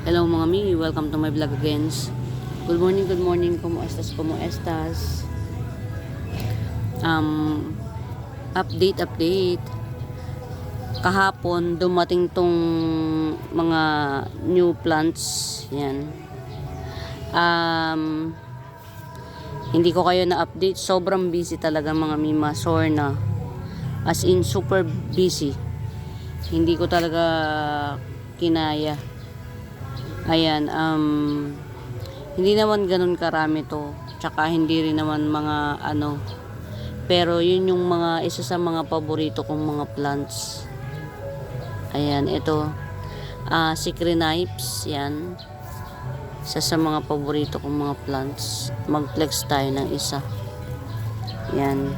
Hello mga mi, welcome to my vlog again. Good morning, como estas? Update. Kahapon, dumating tong mga new plants. Yan. Hindi ko kayo na-update. Sobrang busy talaga mga mi, masor na. As in, super busy. Hindi ko talaga kinaya. Ayan, hindi naman ganun karami to. Tsaka hindi rin naman mga ano. Pero yun yung mga isa sa mga paborito kong mga plants. Ayan, ito. Cycrinipes, yan. Isa sa mga paborito kong mga plants. Mag-flex tayo ng isa. Yan.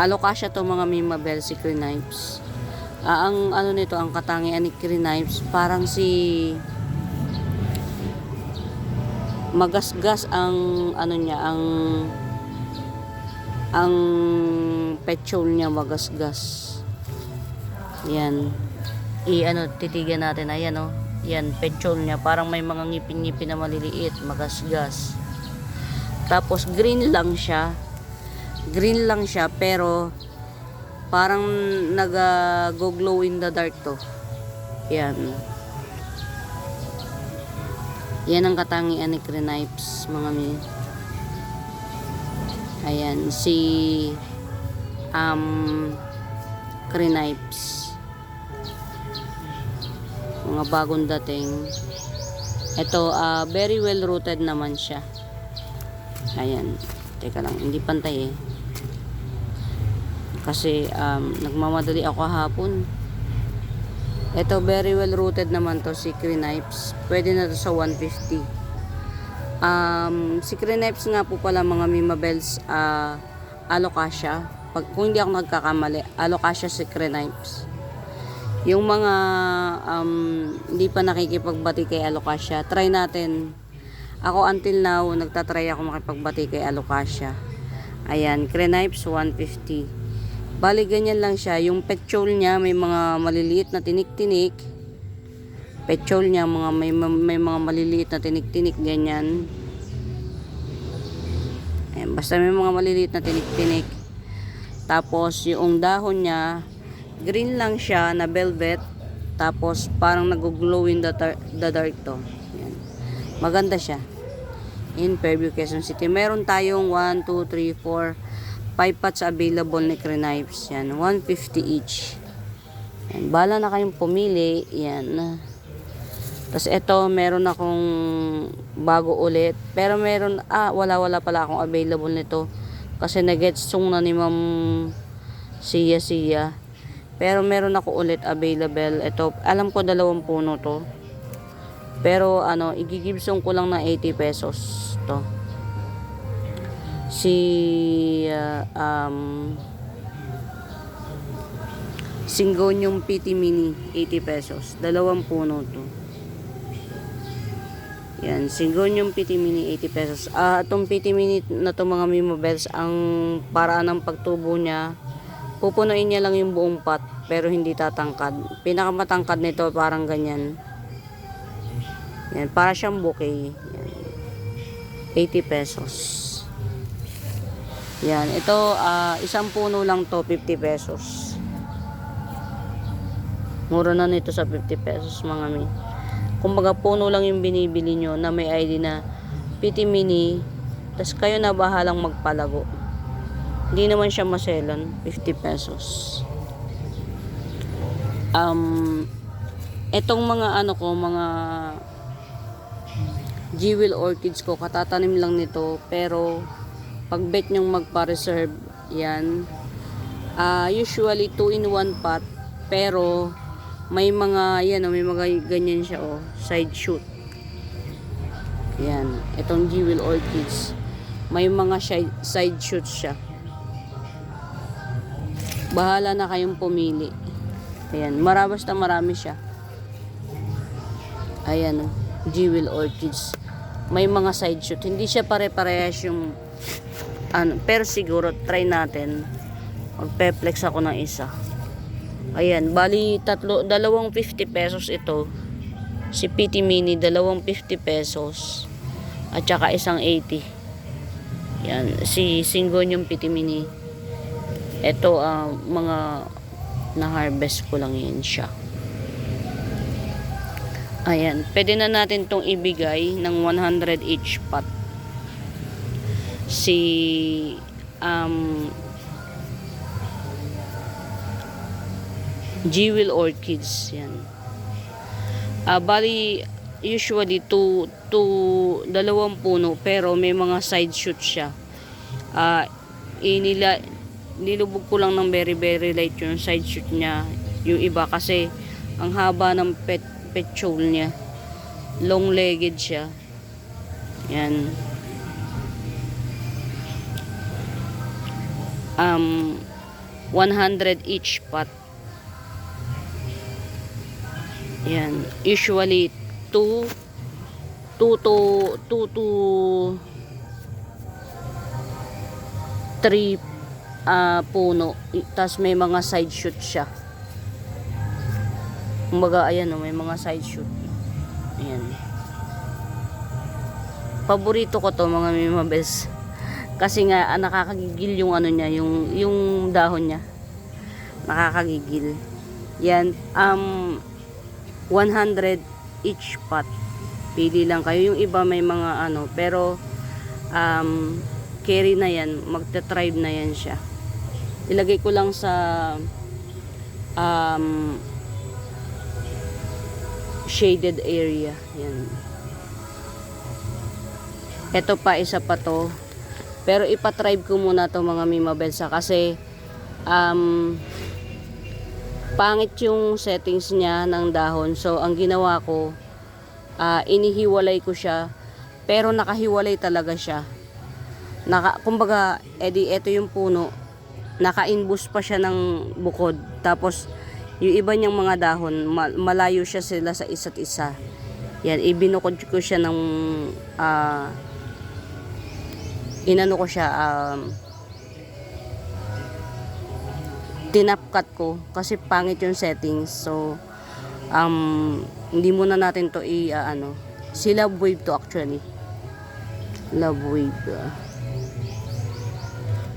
Alocasia to mga Mimabel, Cycrinipes. Ang ano nito, ang katangian ni Cycrinipes, parang si magasgas ang ano niya, ang petiole niya magasgas. Yan. Titigan natin. Ayan oh. Yan, petiole niya. Parang may mga ngipin-ngipin na maliliit, magasgas. Tapos green lang siya. Pero parang go glow in the dark to. Yan. Yan ang katangian ni Cycrinipes, mga mi. Ayan, si Cycrinipes. Mga bagong dating. Ito, very well rooted naman siya. Ayan. Teka lang, hindi pantay eh. Kasi, nagmamadali ako kahapon. Ito, very well rooted naman to, si Cycrinipes. Pwede na to sa 150. Si Cycrinipes nga po pala mga Mimabels, Alocasia. Kung hindi ako nagkakamali, Alocasia Cycrinipes. Yung mga hindi pa nakikipagbati kay Alocasia, try natin. Ako until now, nagtatry ako makipagbati kay Alocasia. Ayan, Cycrinipes 150. Bali, ganyan lang siya. Yung petiole niya, may mga maliliit na tinik-tinik. Petiole niya, may mga maliliit na tinik-tinik, ganyan. Ayan, basta may mga maliliit na tinik-tinik. Tapos, yung dahon niya, green lang siya na velvet. Tapos, parang nag-glow in the dark to. Ayan. Maganda siya. In Fairview, Quezon City. Meron tayong 1, 2, 3, 4, 5 pots available ni Cycrinipes. Yan, 150 each. Yan, bala na kayong pumili. Yan. Tapos ito, meron akong bago ulit. Pero meron, wala pala akong available nito. Kasi nag-getsong na ni Ma'am Sia. Pero meron ako ulit available. Ito, alam ko 2 puno to. Pero igigibsong ko lang na 80 pesos to. Syngonium PT Mini 80 pesos. 2 puno to. Yan, Syngonium PT Mini 80 pesos. Itong PT Mini na to mga Mimabels, ang paraan ng pagtubo niya, pupunuin niya lang yung buong pot, pero hindi tatangkad. Pinakamatangkad nito parang ganyan. Yan, para siyang bouquet. Yan. 80 pesos. Yan, ito isang puno lang to, 50 pesos. Mura na nito sa 50 pesos mga mi. Kumbaga puno lang yung binibili nyo na may ID na PT Mini, tas kayo na bahalang magpalago. Hindi naman siya maselan, 50 pesos. Etong mga mga jewel orchids ko, katatanim lang nito, pero pag bet nyong magpa-reserve, yan. Usually 2 in 1 pot, pero may mga, may mga ganyan siya, side shoot. Yan. Itong jewel orchids, may mga side shoot siya. Bahala na kayong pumili. Ayan. Basta marami siya. Ayan, jewel orchids. May mga side shoot. Hindi siya pare-parehas yung pero siguro try natin. Magpe-flex ako ng isa. Ayan, bali 250 pesos ito. Si PT Mini, 250 pesos. At saka isang 80. Yan. Si Syngonium PT Mini. Ito, mga na-harvest ko lang yan siya. Ayan. Pwede na natin tong ibigay ng 100 each pot. Si Jewel Orchids. Yan. Bali, usually dalawang puno, pero may mga side shoot siya. Nilubog ko lang ng very very light yung side shoot niya, yung iba kasi ang haba ng petiole niya, long legged siya. Yan. 100 each pot. Yan. Usually 2 to 3 puno. Tas may mga side shoot siya. Kumbaga, ayan o, may mga side shoot. Ayan. Paborito ko to, mga mimabes. Kasi nga, nakakagigil yung ano niya, yung dahon niya. Nakakagigil. Yan. 100 each pot. Pili lang kayo. Yung iba may mga ano, pero carry na yan, magte-thrive na yan siya. Ilagay ko lang sa shaded area. Yan. Ito pa, isa pa to. Pero ipa-thrive ko muna to, mga mimabelsa, kasi pangit yung settings niya ng dahon. So ang ginawa ko, inihiwalay ko siya, pero nakahiwalay talaga siya. Kumbaga, ito yung puno, naka-inbus pa siya ng bukod. Tapos yung iba niyang mga dahon, malayo siya sila sa isa't isa. Yan, ibinukod ko siya ng inano ko siya, tinapkat ko kasi pangit yung settings. So hindi muna natin to si Love Wave to, actually. Love Wave.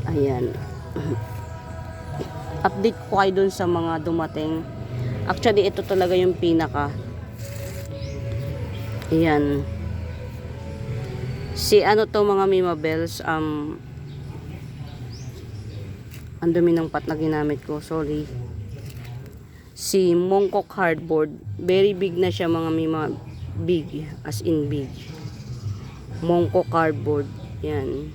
Ayan. Update ko kayo dun sa mga dumating. Actually, ito talaga yung pinaka. Ayan. Si ano to, mga mimabels, ang dumi ng pot na ginamit ko, sorry. Si Mongkok Hardboard, very big na siya, mga mima, big, as in big. Mongkok Hardboard, yan.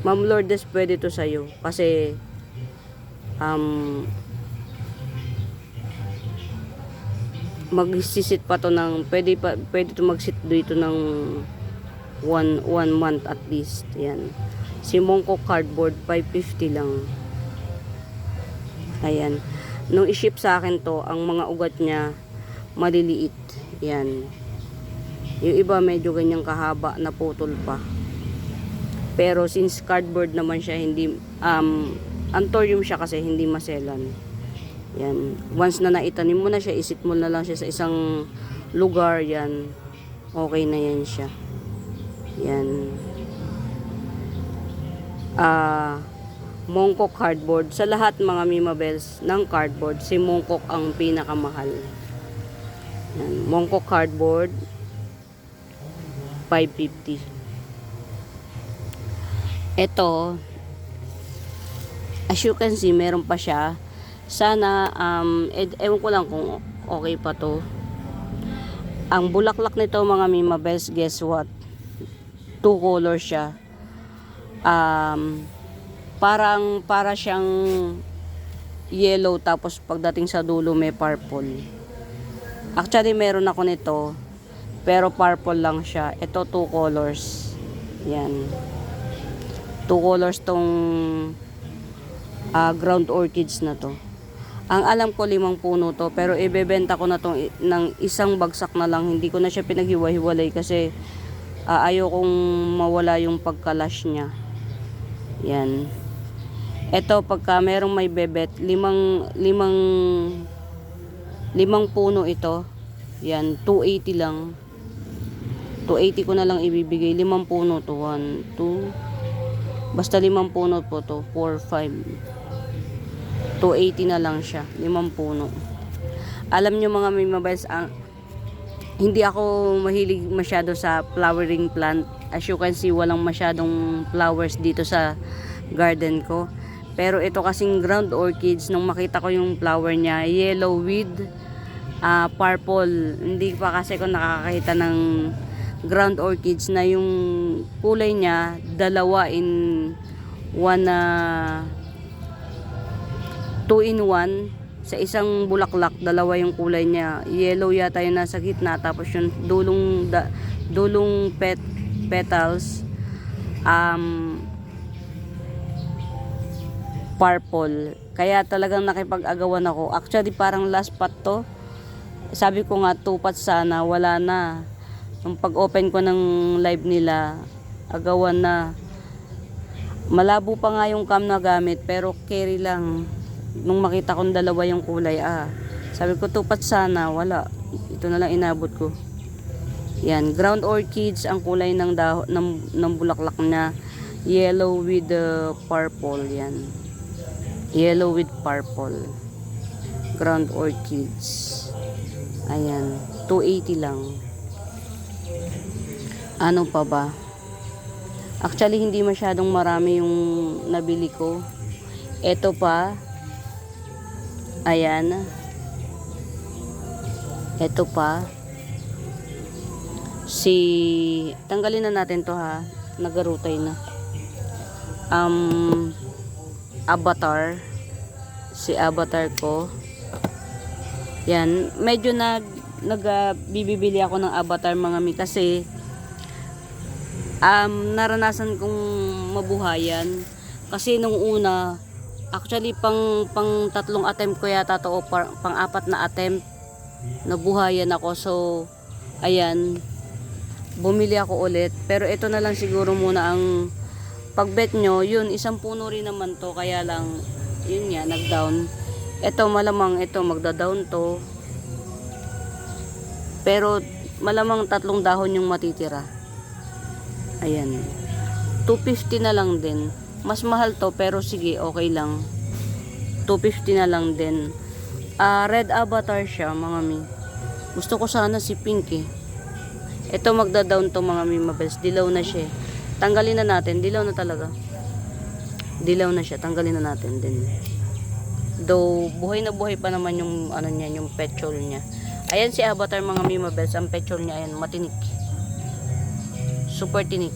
Ma'am Lourdes, pwede to sa'yo, kasi magsisit pa to ng, pwede to magsit dito ng 1 month at least. Yan. Si Mongkok Cardboard, 550 lang. Ayan. Nung i-ship sa akin to, ang mga ugat niya maliliit. Yan. Yung iba medyo ganyang kahaba, naputol pa. Pero since cardboard naman siya, hindi anthurium siya kasi hindi maselan. Yan. Once na naitanim mo na siya, isit mo na lang siya sa isang lugar, yan. Okay na yan siya. Yan. Mongkok Cardboard. Sa lahat, mga mimabels ng cardboard, si Mongkok ang pinakamahal. Yan. Mongkok Cardboard, 550. Ito, as you can see, meron pa siya. Sana, ewan ko lang kung okay pa to. Ang bulaklak nito, mga mimabels, guess what? 2 colors siya. Para siyang yellow, tapos pagdating sa dulo may purple. Actually, meron ako nito, pero purple lang siya. Ito, 2 colors. Yan. 2 colors tong ground orchids na to. Ang alam ko 5 puno to, pero ibebenta ko na tong ng isang bagsak na lang. Hindi ko na siya pinaghiwa-hiwalay kasi ayaw kong mawala yung pagkalash niya. Yan. Ito, pagka merong may bebet, 5 5 puno ito. Yan, 280 lang. 280 ko na lang ibibigay. 5 puno to. 1, 2. Basta 5 puno po to. 4, 5. 280 na lang siya. 5 puno. Alam nyo mga Mimables, hindi ako mahilig masyado sa flowering plant. As you can see, walang masyadong flowers dito sa garden ko. Pero ito kasing ground orchids, nung makita ko yung flower niya, yellow with purple. Hindi pa kasi ko nakakakita ng ground orchids na yung kulay niya dalawa in one, 2 in 1 sa isang bulaklak. Dalawa yung kulay niya, yellow yata yung nasa gitna, tapos yung dulong petals purple. Kaya talagang nakipag-agawan ako. Actually parang last pot to. Sabi ko nga 2 pots sana, wala na. Nung pag-open ko ng live nila, agawan na. Malabo pa nga yung cam na gamit, pero carry lang. Nung makita kong dalawa yung kulay, sabi ko 2 pots sana, wala. Ito na lang inabot ko. Yan, ground orchids ang kulay ng ng bulaklak na yellow with purple. Yan. Yellow with purple. Ground orchids. Ayan, 280 lang. Ano pa ba? Actually, hindi masyadong marami yung nabili ko. Ito pa. Ayan. Ito pa. Tanggalin na natin to ha. Nagarutay na. Avatar. Si avatar ko. Yan, medyo bibili ako ng avatar mga mi kasi naranasan kong mabuhayan. Kasi nung una, actually pang 3 attempt ko yata to, o pang 4 na attempt, nabuhayan ako. So ayan, bumili ako ulit. Pero ito na lang siguro muna ang pagbet nyo. Yun, 1 puno rin naman to, kaya lang yun nga, nag-down. Ito malamang ito magda-down to. Pero malamang 3 dahon yung matitira. Ayan. 250 na lang din. Mas mahal to pero sige, okay lang. 250 na lang din. Red avatar siya, mga mi. Gusto ko sana si pink eh. Ito magda-down to mga Mimables. Dilaw na siya. Tanggalin na natin. Dilaw na talaga. Dilaw na siya. Tanggalin na natin din. Though, buhay na buhay pa naman yung ano niya, yung petrol niya. Ayan si avatar mga Mimables. Ang petrol niya, ayan, matinik. Super tinik.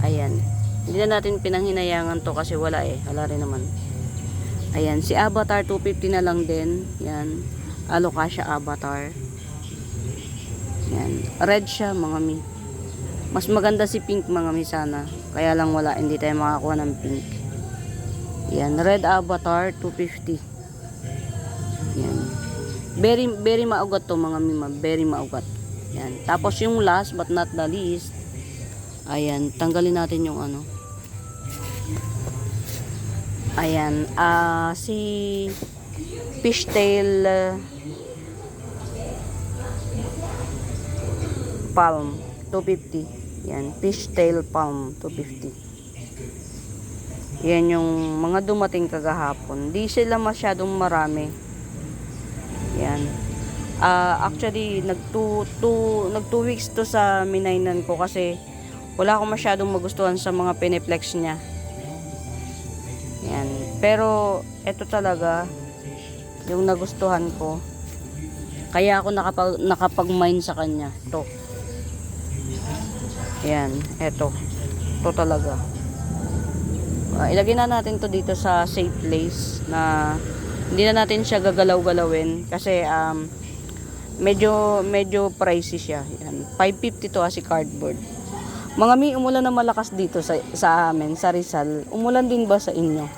Ayan. Hindi na natin pinanghinayangan to kasi wala eh. Wala rin naman. Ayan, si avatar 250 na lang din. Yan. Alocasia avatar. Yan. Red siya mga mi. Mas maganda si pink mga mi sana. Kaya lang wala, hindi tayo makakuha ng pink. Yan, red avatar 250. Yan. Very maugat to mga mima, very maugat. Yan. Tapos yung last but not the least, ayan, tanggalin natin yung ano. Ayan, si fishtail palm 250. Yan, fishtail palm 250. Yan yung mga dumating kagahapon. Di sila masyadong marami. Yan. Actually, nag 2 weeks to sa minainan ko kasi wala akong masyadong magustuhan sa mga piniplex niya. Yan. Pero, ito talaga yung nagustuhan ko. Kaya ako nakapag-mine sa kanya. Ito. Yan. Ito. Ito talaga. Ilagay na natin to dito sa safe place na hindi na natin siya gagalaw-galawin kasi medyo pricey siya. Yan. 550 to si cardboard. Mga mi, umulan na malakas dito sa amin, sa Rizal. Umulan din ba sa inyo?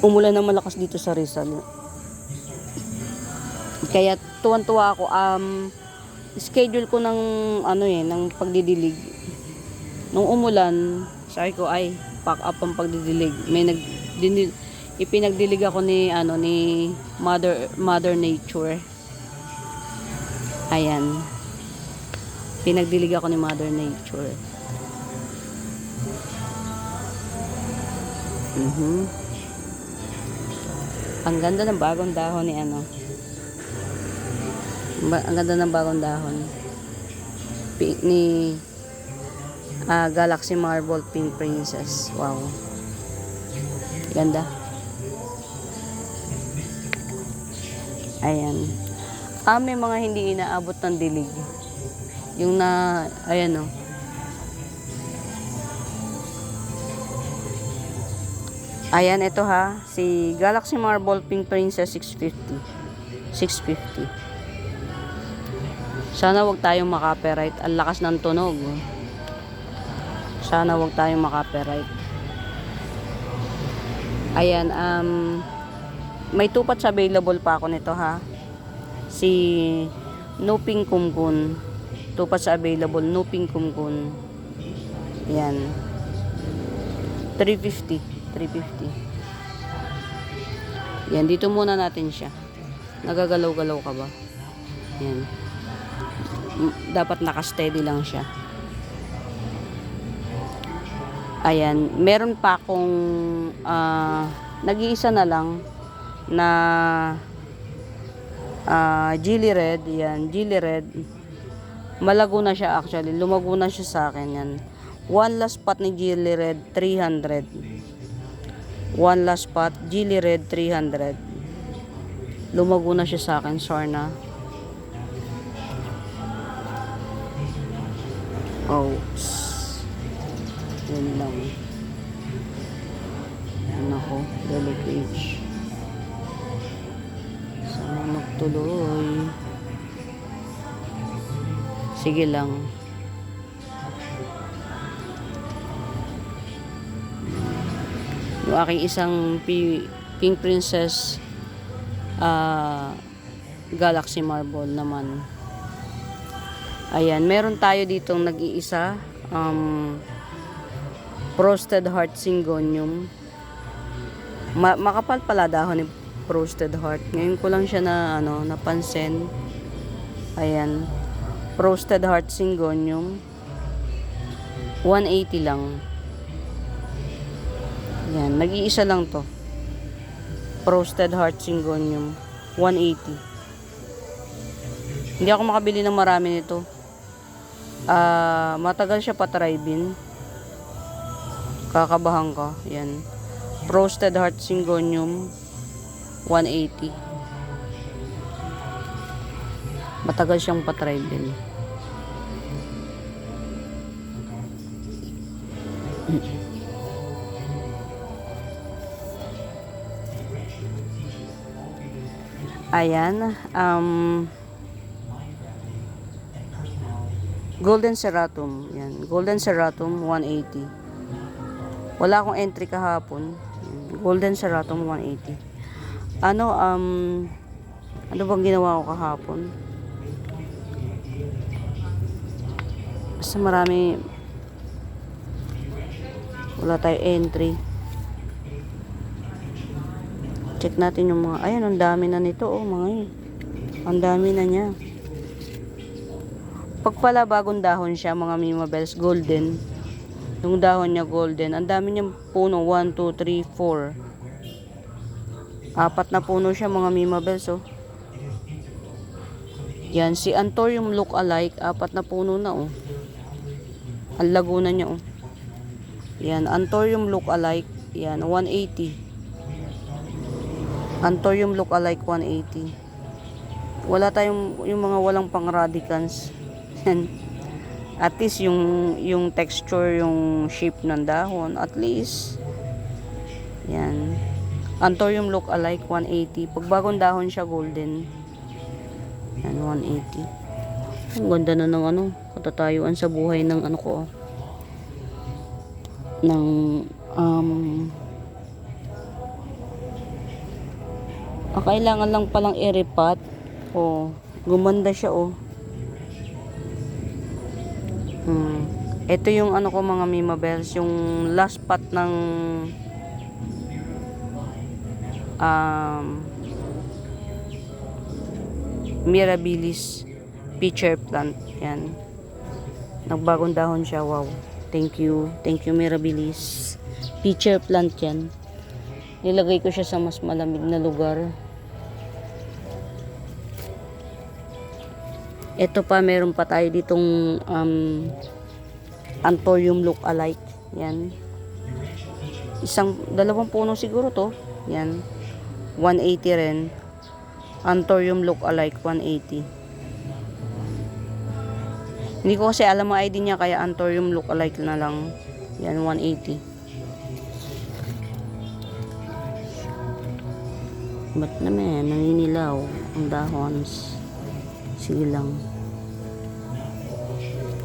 Umulan na malakas dito sa Rizal. Kaya tuwan-tuwa ako. Schedule ko ng ng pagdidilig. Nung umulan, sabi ko ay pack up ang pagdidilig. ipinagdilig ako ni Mother Nature. Ayan. Pinagdilig ako ni Mother Nature. Ang ganda ng bagong dahon ni ang ganda ng bagong dahon ni Galaxy Marble Pink Princess. Wow. Ganda. Ayan. May mga hindi inaabot ng dilig. Yung ayan o. Ayan, ito ha. Si Galaxy Marble Pink Princess 650. Sana wag tayong makapiright. Ang lakas ng tunog. Sana wag tayong makapiright. Ayan, may tupats available pa ako nito ha. Si Nuping Kumkun. Tupats available, Nuping Kumkun. Ayan. 350. Yan, dito muna natin siya. Nagagalaw-galaw ka ba? Yan. Dapat naka-steady lang siya. Ayan, meron pa akong nag-iisa na lang na Gilly Red. Yan, Gilly Red. Malago na siya actually. Lumago na siya sa akin yan. One last spot ni Gilly Red 300. One last spot Gilly Red 300. Lumago na siya sa akin, Sorna. Oops. Yun lang. Ano ko? Dolly page. Sana magtuloy. Sige lang. Yung aking isang Pink Princess Galaxy Marble naman. Ayan, meron tayo ditong nag-iisa Frosted Heart Syngonium. Makapal pala dahon ni Frosted Heart. Ngayon ko lang siya napansin. Ayan, Frosted Heart Syngonium 180 lang. Ayan, nag-iisa lang to. Frosted Heart Syngonium 180. Hindi ako makabili ng marami nito. Matagal siya pa-try-bin. Kakabahan ka. Yan. Frosted Heart Syngonium 180. Matagal siyang pa-try-bin. Ayan. Golden Serratum. Yan. Golden Serratum 180. Wala akong entry kahapon. Golden Serratum 180. Ano bang ginawa ko kahapon? Basta marami. Wala tayo entry. Check natin yung mga, ayan, ang dami na nito, mga yun. Ang dami na niya. Pag pala bagong dahon siya, mga Mima Bells, golden. Yung dahon niya golden. Ang dami niyang puno, 1, 2, 3, 4. 4 na puno siya, mga Mima Bells, oh. Yan, si Anthurium look-alike, 4 na puno na, oh. Ang laguna niya, oh. Yan, Anthurium look-alike, yan, 180. Anthurium look-alike 180. Wala tayong yung mga walang pang-radicans. At least yung texture, yung shape ng dahon, at least. Yan. Anthurium look-alike 180. Pag bagong dahon siya, golden. Yan, 180. Ang ganda na ng katatayuan sa buhay ng ko. Ng kailangan lang palang i-repat. Gumanda siya, oh. Ito yung ko, mga Mima Bells, yung last pot ng Mirabilis pitcher plant. Yan. Nagbagong dahon siya. Wow. Thank you. Thank you, Mirabilis. Pitcher plant yan. Nilagay ko siya sa mas malamig na lugar. Ito pa, meron pa tayo ditong Anthurium look-alike. Yan. Dalawang puno siguro to. Yan. 180 rin. Anthurium look-alike, 180. Hindi ko kasi alam ang ID niya, kaya Anthurium look-alike na lang. Yan, 180. Ba't naman, naninilaw ang dahon. Sige lang.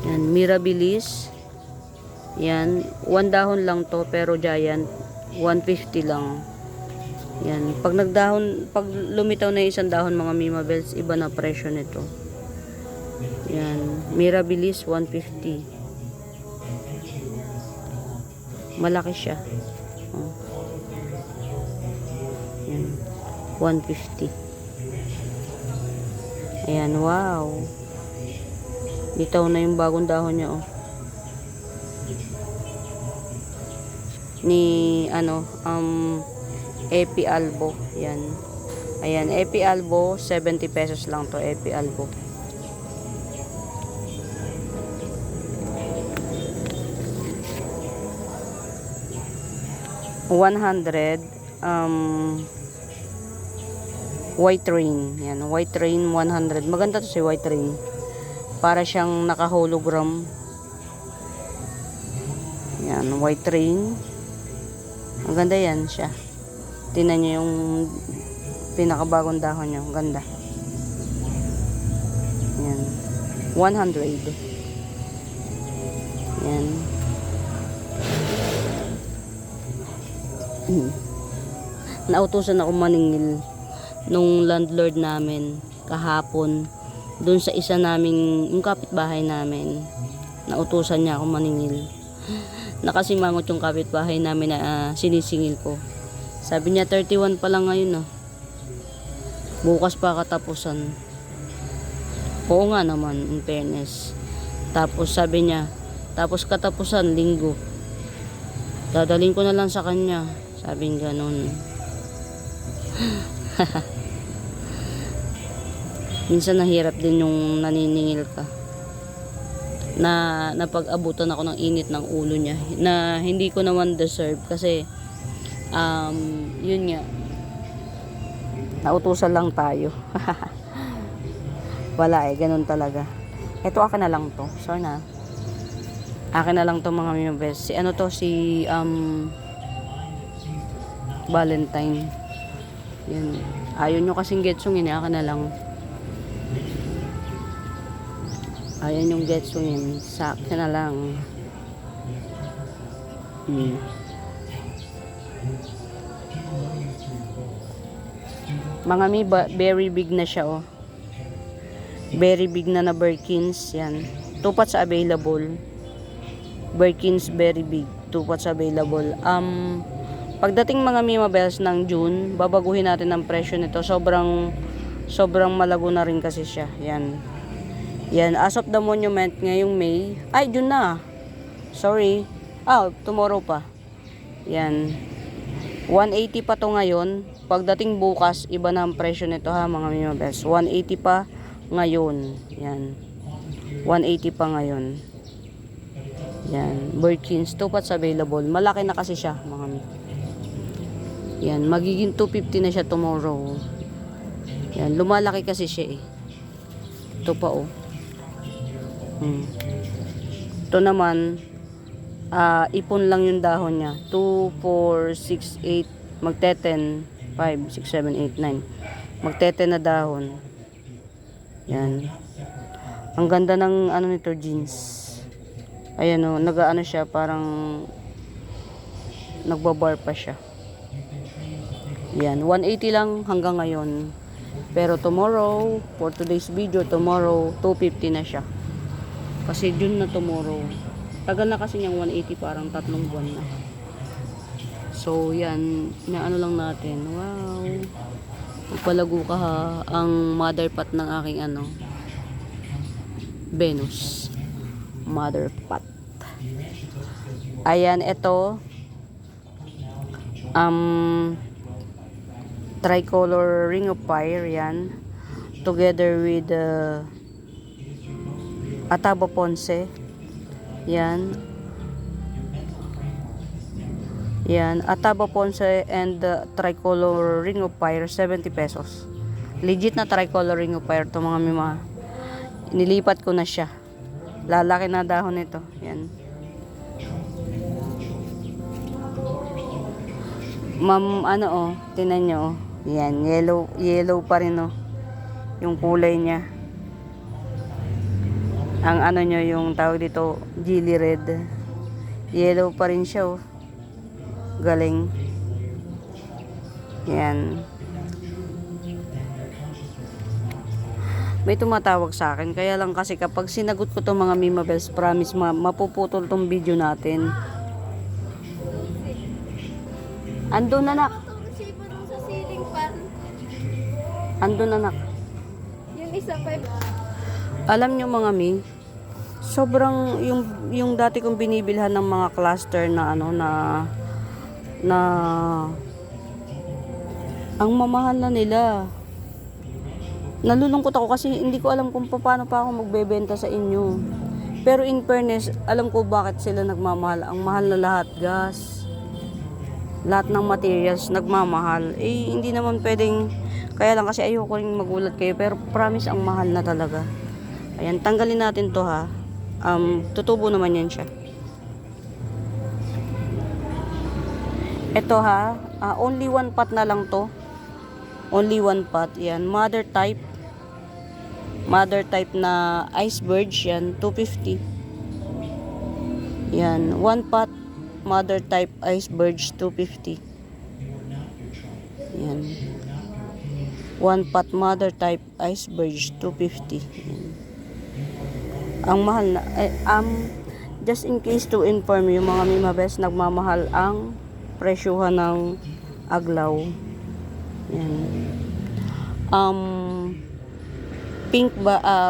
Yan, Mirabilis. Yan, 1 dahon lang to, pero giant, 150 lang. Yan, pag lumitaw na isang dahon mga Mima Bells, iba na presyo nito. Yan, Mirabilis 150. Malaki siya. Oh. Yan, 150. Ayan, wow. Litaw na yung bagong dahon niya, oh. Ni Epi Albo. Yan. Ayan, Epi Albo, 70 pesos lang to, Epi Albo. $100. White Rain. Yan, White Rain 100. Maganda to si White Rain. Para siyang naka-hologram. Yan, White Rain. Ang ganda yan siya. Tingnan niyo yung pinakabagong dahon niya. Ang ganda. Yan. 100. Yan. Nautusan ako maningil nung landlord namin kahapon doon sa isa naming yung kapitbahay namin. Nautusan niya ako maningil. Nakasimangot yung kapitbahay namin na sinisingil ko. Sabi niya 31 pa lang ngayon, bukas pa katapusan. Oo nga naman, in fairness. Tapos sabi niya, tapos katapusan linggo, dadalhin ko na lang sa kanya. Sabing ganun. Minsan nahirap din yung naniningil ka. Na napag-abutan ako ng init ng ulo niya. Na hindi ko naman deserve kasi yun nga. Nautusan lang tayo. Wala ganun talaga. Ito akin na lang to. Sorry na. Akin na lang to mga members. Si ano to, si Valentine. Yan. Ayaw nyo kasing getsungin, akin na lang. Ayaw nyong getsungin, sa akin na lang. Mga very big na siya, oh. Very big na Birkins, yan. 2 pots available. Birkins very big, 2 pots available. Pagdating mga Mima Bells ng June, babaguhin natin ang presyo nito. Sobrang malago na rin kasi siya. Yan. Yan, as of the monument ngayong May. Ay, June na. Sorry. Tomorrow pa. Yan. 180 pa to ngayon. Pagdating bukas, iba na ang presyo nito ha mga Mima Bells. 180 pa ngayon. Yan. 180 pa ngayon. Yan. Birkins, 2 pots available. Malaki na kasi siya mga Mima. Yan, magiging 250 na siya tomorrow. Yan, lumalaki kasi siya eh. Ito pa oh. Ito naman, ipon lang yung dahon niya. 2, 4, 6, 8, magte-10, 5, 6, 7, 8, 9. Magte-10 na dahon. Yan. Ang ganda ng ano nito, jeans. Ayan oh, nag-ano siya, parang nagbabar pa siya. Yan, 180 lang hanggang ngayon. Pero tomorrow, for today's video, tomorrow, 250 na siya. Kasi June na tomorrow. Tagal na kasi niyang 180, parang 3 buwan na. So, yan. Na ano lang natin. Wow. Palago ka ha. Ang mother pot ng aking ano. Venus. Mother pot. Ayan, ito. Tricolor ring of fire. Yan. Together with Ataba Ponce. Yan. Yan. Ataba Ponce and tricolor ring of fire, 70 pesos. Legit na tricolor ring of fire to mga mima. Nilipat ko na siya. Lalaki na dahon nito. Yan. Ma'am, ano oh, tinan nyo oh. Yan, yellow pa rin oh. Yung kulay niya. Ang ano nyo, yung tawag dito, jelly red. Yellow pa rin siya oh. Galing. Yan. May tumatawag sa akin. Kaya lang kasi kapag sinagot ko itong mga Mima Bells, promise mapuputol tong video natin. Andun anak. Andun anak. Yung isa pa. Alam nyo mga mi, sobrang yung dati kong binibilhan ng mga cluster na ano na ang mamahal na nila. Nalulungkot ako kasi hindi ko alam kung paano pa ako magbebenta sa inyo. Pero in fairness, alam ko bakit sila nagmamahal. Ang mahal na lahat, gas. Lahat ng materials nagmamahal. Eh, hindi naman pwedeng, kaya lang kasi ayoko rin magulat kayo. Pero promise, ang mahal na talaga. Ayan, tanggalin natin to ha. Tutubo naman yan siya. Ito ha, only one pot na lang to. Only one pot. Yan, mother type. Mother type na iceberg yan, 250. Yan, one pot mother type iceberg 250. Yan. One pot mother type iceberg 250. Yan. Ang mahal na just in case to inform you mga Mima Bells, nagmamahal ang presyuhan ng aglaw. Yan.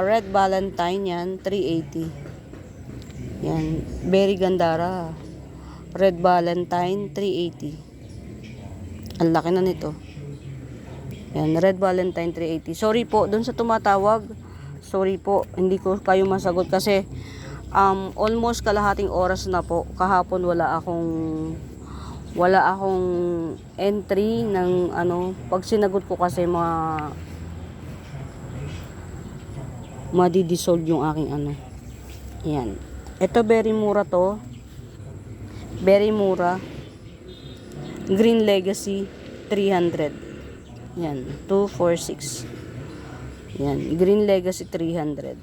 Red Valentine yan, 380. Yan, Berry Gandara. Red Valentine, 380. Ang laki na nito. Yan, Red Valentine, 380. Sorry po, dun sa tumatawag. Sorry po, hindi ko kayo masagot kasi almost kalahating oras na po. Kahapon wala akong entry ng ano, pag sinagot ko kasi madi-dissolve yung aking ano. Yan. Ito very mura to. Very mura. Green Legacy 300. Yan, 246. Yan, Green Legacy 300.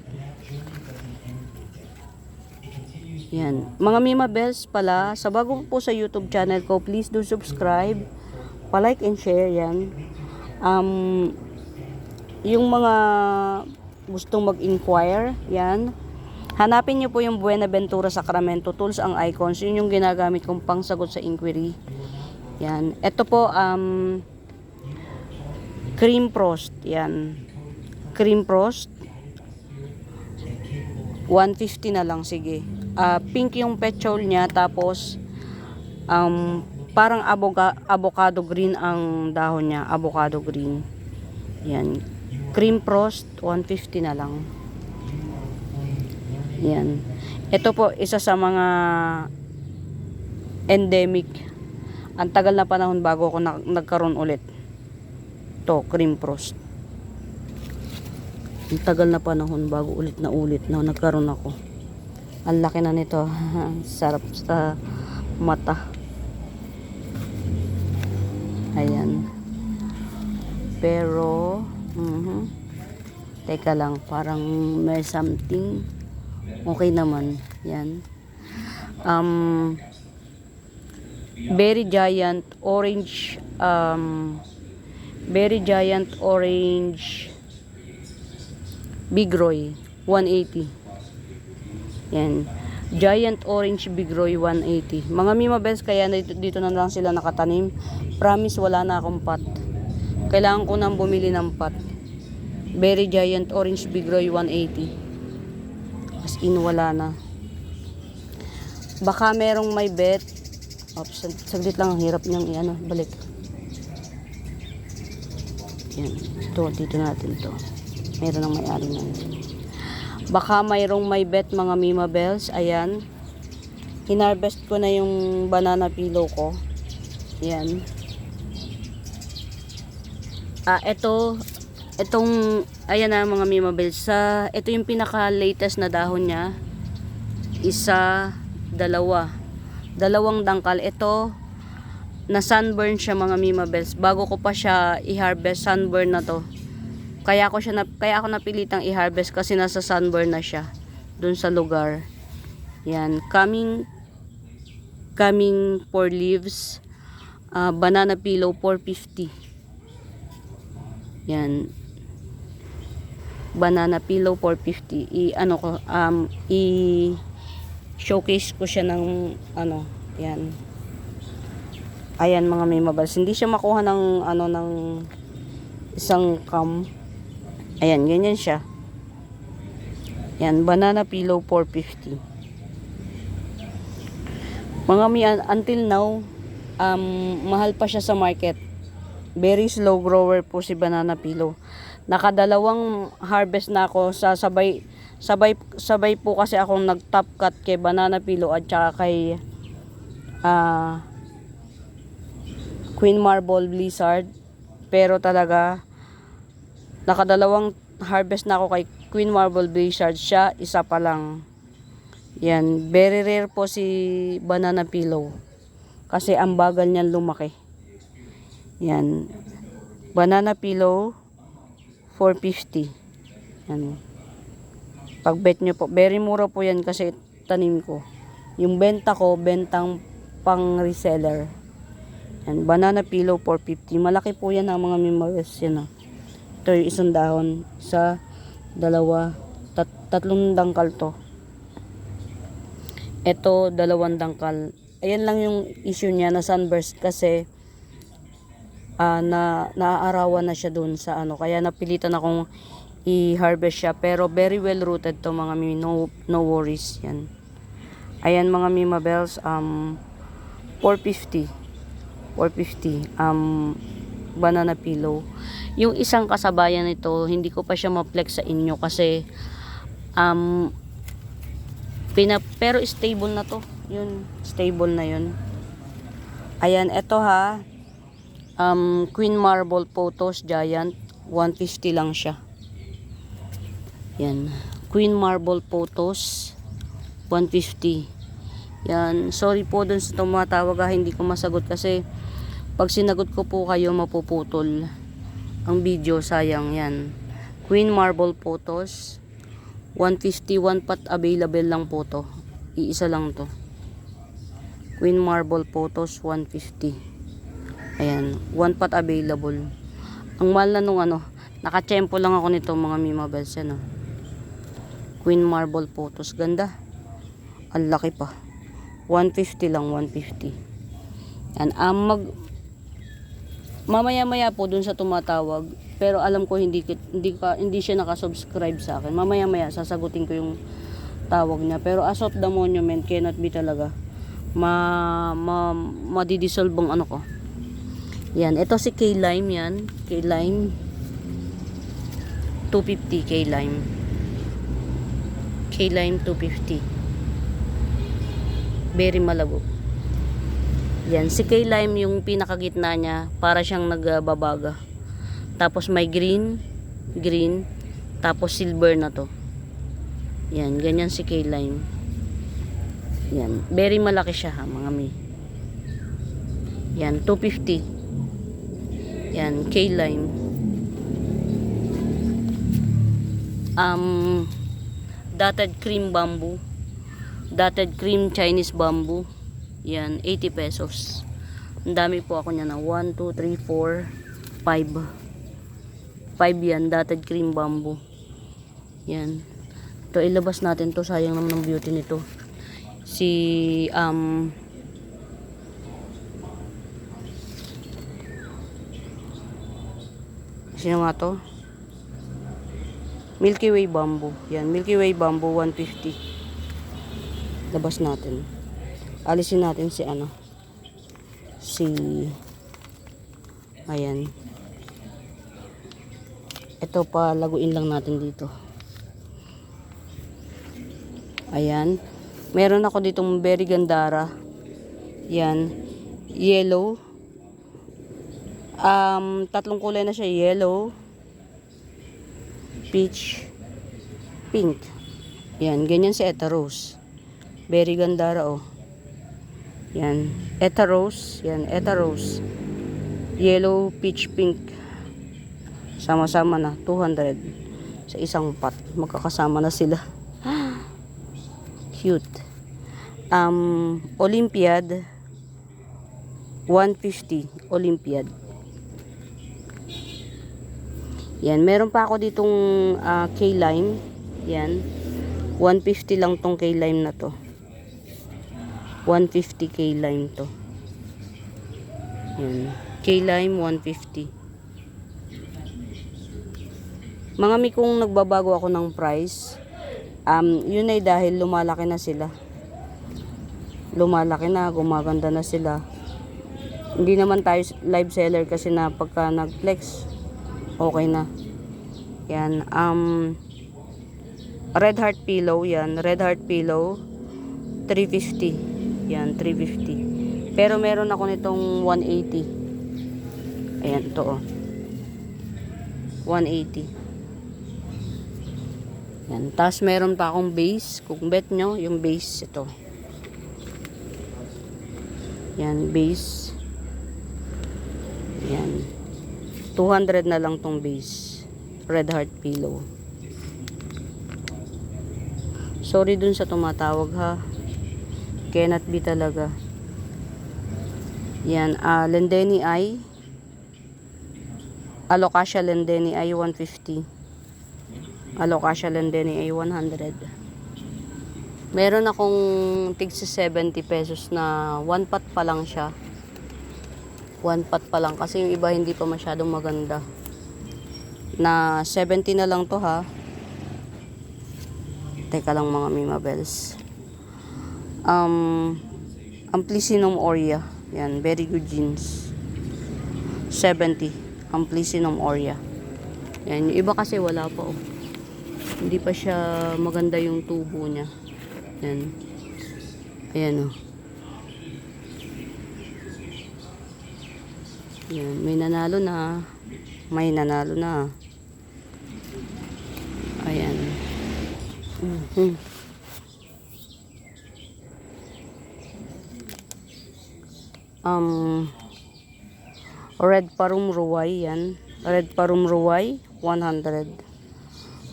Yan. Mga Mima Bells pala, sa bago po sa YouTube channel ko, please do subscribe, pa-like and share yan. Yung mga gustong mag-inquire, yan. Hanapin nyo po yung Buenaventura Sacramento Tools, ang icons. Yun yung ginagamit kong pangsagot sa inquiry. Yan. Ito po, Cream Frost. Yan. Cream Frost. 150 na lang, sige. Pink yung petrol niya, tapos parang avocado green ang dahon niya. Avocado green. Yan. Cream Frost, 150 na lang. Yan. Ito po, isa sa mga endemic. Ang tagal na panahon bago ako nagkaroon ulit. To, Cream Frost. Ang tagal na panahon bago ulit na nagkaroon ako. Ang laki na nito. Sarap sa mata. Ayan. Pero, teka lang, parang may something. Okay naman. Yan. Berry Giant Orange. Berry Giant Orange Big Roy. 180. Yan. Giant Orange Bigroy 180. Mga Mima Bells, kaya dito na lang sila nakatanim. Promise, wala na akong pot. Kailangan ko nang bumili ng pot. Very Giant Orange Bigroy 180. As in, wala na. Baka merong may bet. Oops, saglit lang, ang hirap niyang i-ano, balik. Yan, ito, dito natin to. Meron ng may-ari niyan. Baka mayroong may bet, mga Mima Bells. Ayan. Hinarvest ko na yung banana pillow ko. Ayan. Ayan na mga Mima Bells. Ito yung pinaka-latest na dahon niya. Isa, dalawang dangkal. Ito, na sunburn siya mga Mima Bells. Bago ko pa siya i-harvest, sunburn na to. Kaya ako napilitang i-harvest kasi nasa sunburn na siya dun sa lugar. Yan, coming 4 leaves. Banana pillow 450. Yan. Banana pillow 450. I-showcase ko siya ng yan. Ayan mga Mima Bells. Hindi siya makuha ng ng isang cam. Ayan, ganyan siya. Yan, banana pillow 450. Mga until now, mahal pa siya sa market. Very slow grower po si banana pillow. Nakadalawang harvest na ako sa sabay po kasi akong nag-top cut kay banana pillow at saka kay Queen Marble Blizzard. Pero talaga nakadalawang harvest na ako kay Queen Marble Blizzard. Siya, isa pa lang. Yan. Very rare po si banana pillow. Kasi ang bagal niyan lumaki. Yan. Banana pillow, 450. Yan. Pag-bet nyo po. Very mura po yan kasi tanim ko. Yung benta ko, bentang pang reseller. Yan. Banana pillow, 450. Malaki po yan ang mga Mima Bells. Yan. Ito yung isang dahon sa tatlong dangkal to. Ito, 2 dangkal. Ayan lang yung issue niya na sunburst kasi naaarawan na siya dun sa kaya napilitan akong i-harvest siya, pero very well rooted to mga Mimi, no worries yan. Ayan mga Mima Bells, 450 banana pillow. Yung isang kasabayan nito, hindi ko pa siya ma-flex sa inyo kasi pero stable na to. Yun, stable na yun. Ayan, eto ha. Queen Marble Photos Giant, 150 lang siya. Yan. Queen Marble Photos, 150. Yan. Sorry po dun sa tumatawag hindi ko masagot kasi pag sinagot ko po kayo, mapuputol ang video, sayang yan. Queen Marble Photos, 150, one pot available lang po to. Iisa lang to. Queen Marble Photos, 150. Ayan, one pot available. Ang mahal na nung nakachempo lang ako nito mga Mima Bells. Queen Marble Photos, ganda. Ang laki pa. 150 lang, 150. Yan, mamaya-maya po dun sa tumatawag, pero alam ko hindi siya nakasubscribe sa akin. Mamaya-maya sasagutin ko yung tawag niya, pero as of the monument cannot be talaga. Madidissolve ang ko. Yan, ito si K-Lime yan. K-Lime 250 K-Lime. K-Lime 250. Very malago. Yan, si K-Lime yung pinakagitna niya, para siyang nagbabaga. Tapos may green, tapos silver na to. Yan, ganyan si K-Lime. Yan, very malaki siya mga mi. Yan, 250. Yan, K-Lime. Dotted cream bamboo. Dotted cream Chinese bamboo. Yan, 80 pesos. Ang dami po ako niya na 1, 2, 3, 4, 5. 5 yan, dotted cream bamboo. Yan. Ito, ilabas natin to. Sayang naman ng beauty nito. Si sino nga to? Milky Way Bamboo. Yan, Milky Way Bamboo 150. Labas natin. Alisin natin si ano. Ayan. Ito pa, laguin lang natin dito. Ayan. Meron ako ditong Berry Gandara. Yan. Yellow. Tatlong kulay na siya. Yellow, peach, pink. Yan. Ganyan si Eta Rose. Berry Gandara, oh. Yan. Eta Rose. Yan. Eta Rose. Yellow, peach, pink. Sama-sama na. 200. Sa isang pot. Magkakasama na sila. Cute. Olympiad. 150. Olympiad. Yan. Meron pa ako ditong K-Lime. Yan. 150 lang tong K-Lime na to. 150 K-Lime to. Yan. K-Lime 150. Mga mi, kung nagbabago ako ng price, yun ay dahil lumalaki na sila. Lumalaki na, gumaganda na sila. Hindi naman tayo live seller kasi na pagka nag-flex, okay na. Yan. Red Heart Pillow. Yan. Red Heart Pillow. 350. Yan. 350. Pero meron ako nitong 180. Ayan. Ito, oh. 180. Yan. Tapos meron pa akong base. Kung bet nyo, yung base ito. Yan. Base. Yan. 200 na lang tong base. Red Heart Pillow. Sorry dun sa tumatawag, ha. Cannot be talaga. Yan. Lendeni Eye. Alocasia Lendeni Eye 150. Alocasia Lendeni Eye 100. Meron akong tigsa 70 pesos na 1 pot pa lang siya. 1 pot pa lang kasi yung iba hindi pa masyadong maganda. Na 70 na lang to, ha. Teka lang mga Mima Bells. Amplicynum aurea. Yan, very good jeans. 70. Amplicynum aurea. Yan, yung iba kasi wala pa, oh. Hindi pa siya maganda yung tubo niya. Yan. Ayan, oh. Yan, may nanalo na. May nanalo na. Ayan. Red Parum Ruway, yan. Red Parum Ruway 100.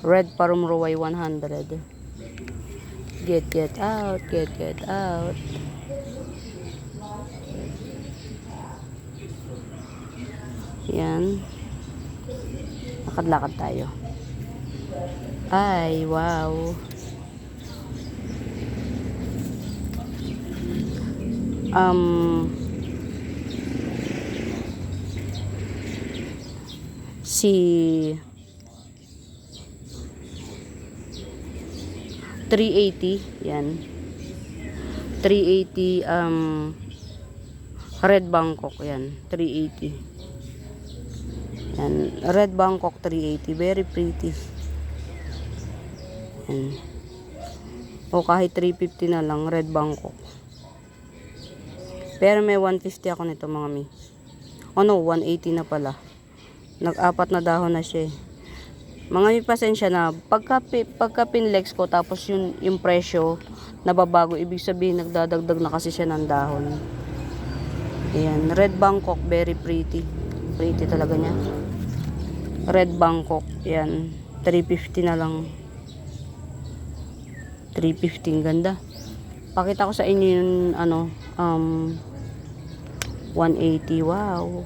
Red Parum Ruway 100. Get out, get out. Yan. Lakad-lakad tayo. Ay, wow. Si 380, yan. 380 Red Bangkok, yan. 380. Yan, Red Bangkok 380, very pretty. Yan. O kahit 350 na lang, Red Bangkok. Pero may 150 ako nito mga mi. O no, 180 na pala. Nag-apat na dahon na siya, eh. Mga mi, pasensya na. Pagka pinlex ko, tapos yung presyo, nababago. Ibig sabihin, nagdadagdag na kasi siya ng dahon. Ayan. Red Bangkok, very pretty. Pretty talaga niya. Red Bangkok. Ayan. 350 na lang. 350. Ganda. Pakita ko sa inyo yung, 180. Wow.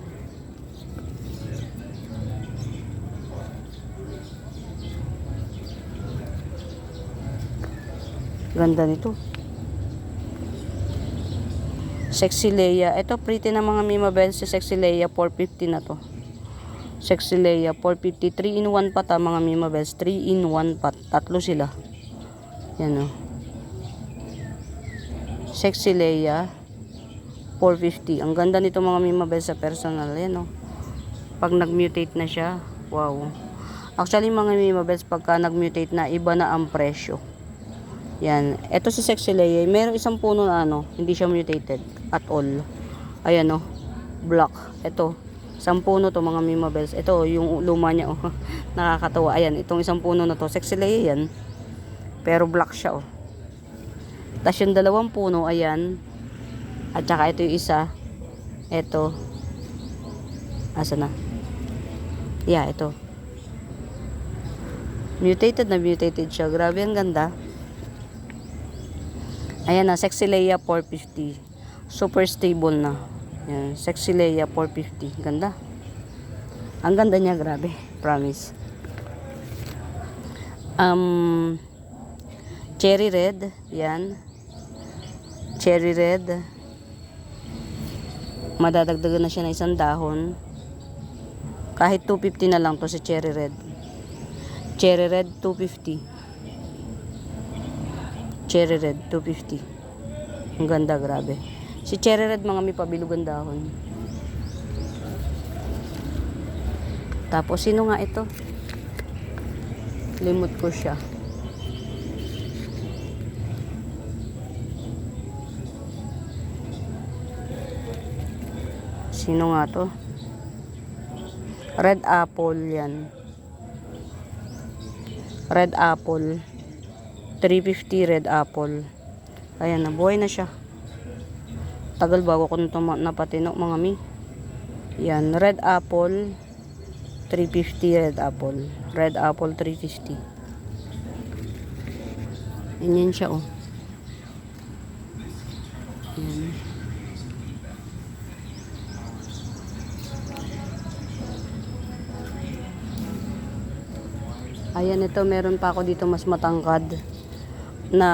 Ganda nito. Sexy Leia. Ito, pretty na mga Mima Bells. Si Sexy Leia, 450 na to. Sexy Leia, 450. 3 in 1 pat mga Mima Bells. 3 in 1 pat. Tatlo sila. Yan o. Sexy Leia, 450. Ang ganda nito mga Mima Bells sa personal. Yan o. Pag nag-mutate na siya, wow. Actually mga Mima Bells, pagka nag-mutate na, iba na ang presyo. Yan. Ito si Sexy Leia. Meron isang puno na hindi siya mutated at all. Ayan o. Black. Ito. Isang puno to mga Mima Bells. Ito yung luma niya oh. Nakakatawa. Ayan, itong isang puno na to. Sexy Leia yan. Pero black siya oh. Tapos yung dalawang puno, ayan. At saka ito yung isa. Ito. Asa na? Yeah, ito. Mutated na mutated siya. Grabe, ang ganda. Ayan na, Sexy Leia 450. Super stable na. Yan, Sexy Leia 450. Ganda. Ang ganda niya, grabe. Promise. Cherry red. Yan. Cherry red. Madadagdagan na siya ng isang dahon. Kahit 250 na lang to si cherry red. Cherry red 250. Cherry red 250. Ang ganda, grabe. Si cherry red mga may pabilugan dahon. Tapos sino nga ito? Limot ko siya. Sino nga to? Red apple yan. Red apple. 350 red apple. Ayan, nabuhay na siya. Tagal bago ko nito napatino mga mi. Yan, red apple 350 red apple. Red apple 350. Yan siya oh. Yan. Ayan, ito meron pa ako dito mas matangkad na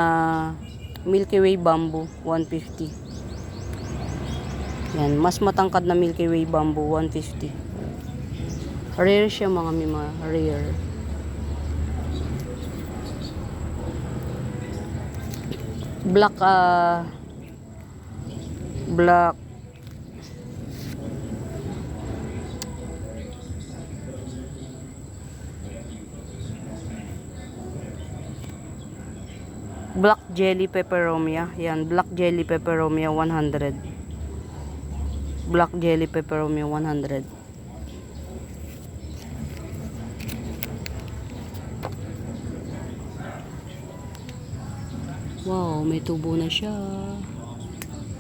Milky Way bamboo 150. Yan, mas matangkad na Milky Way bamboo 150. Rare siya mga mima, rare. Black black Black Jelly Peperomia. Yan, Black Jelly Peperomia 100. Black Jelly Peperomia 100. Wow, may tubo na siya.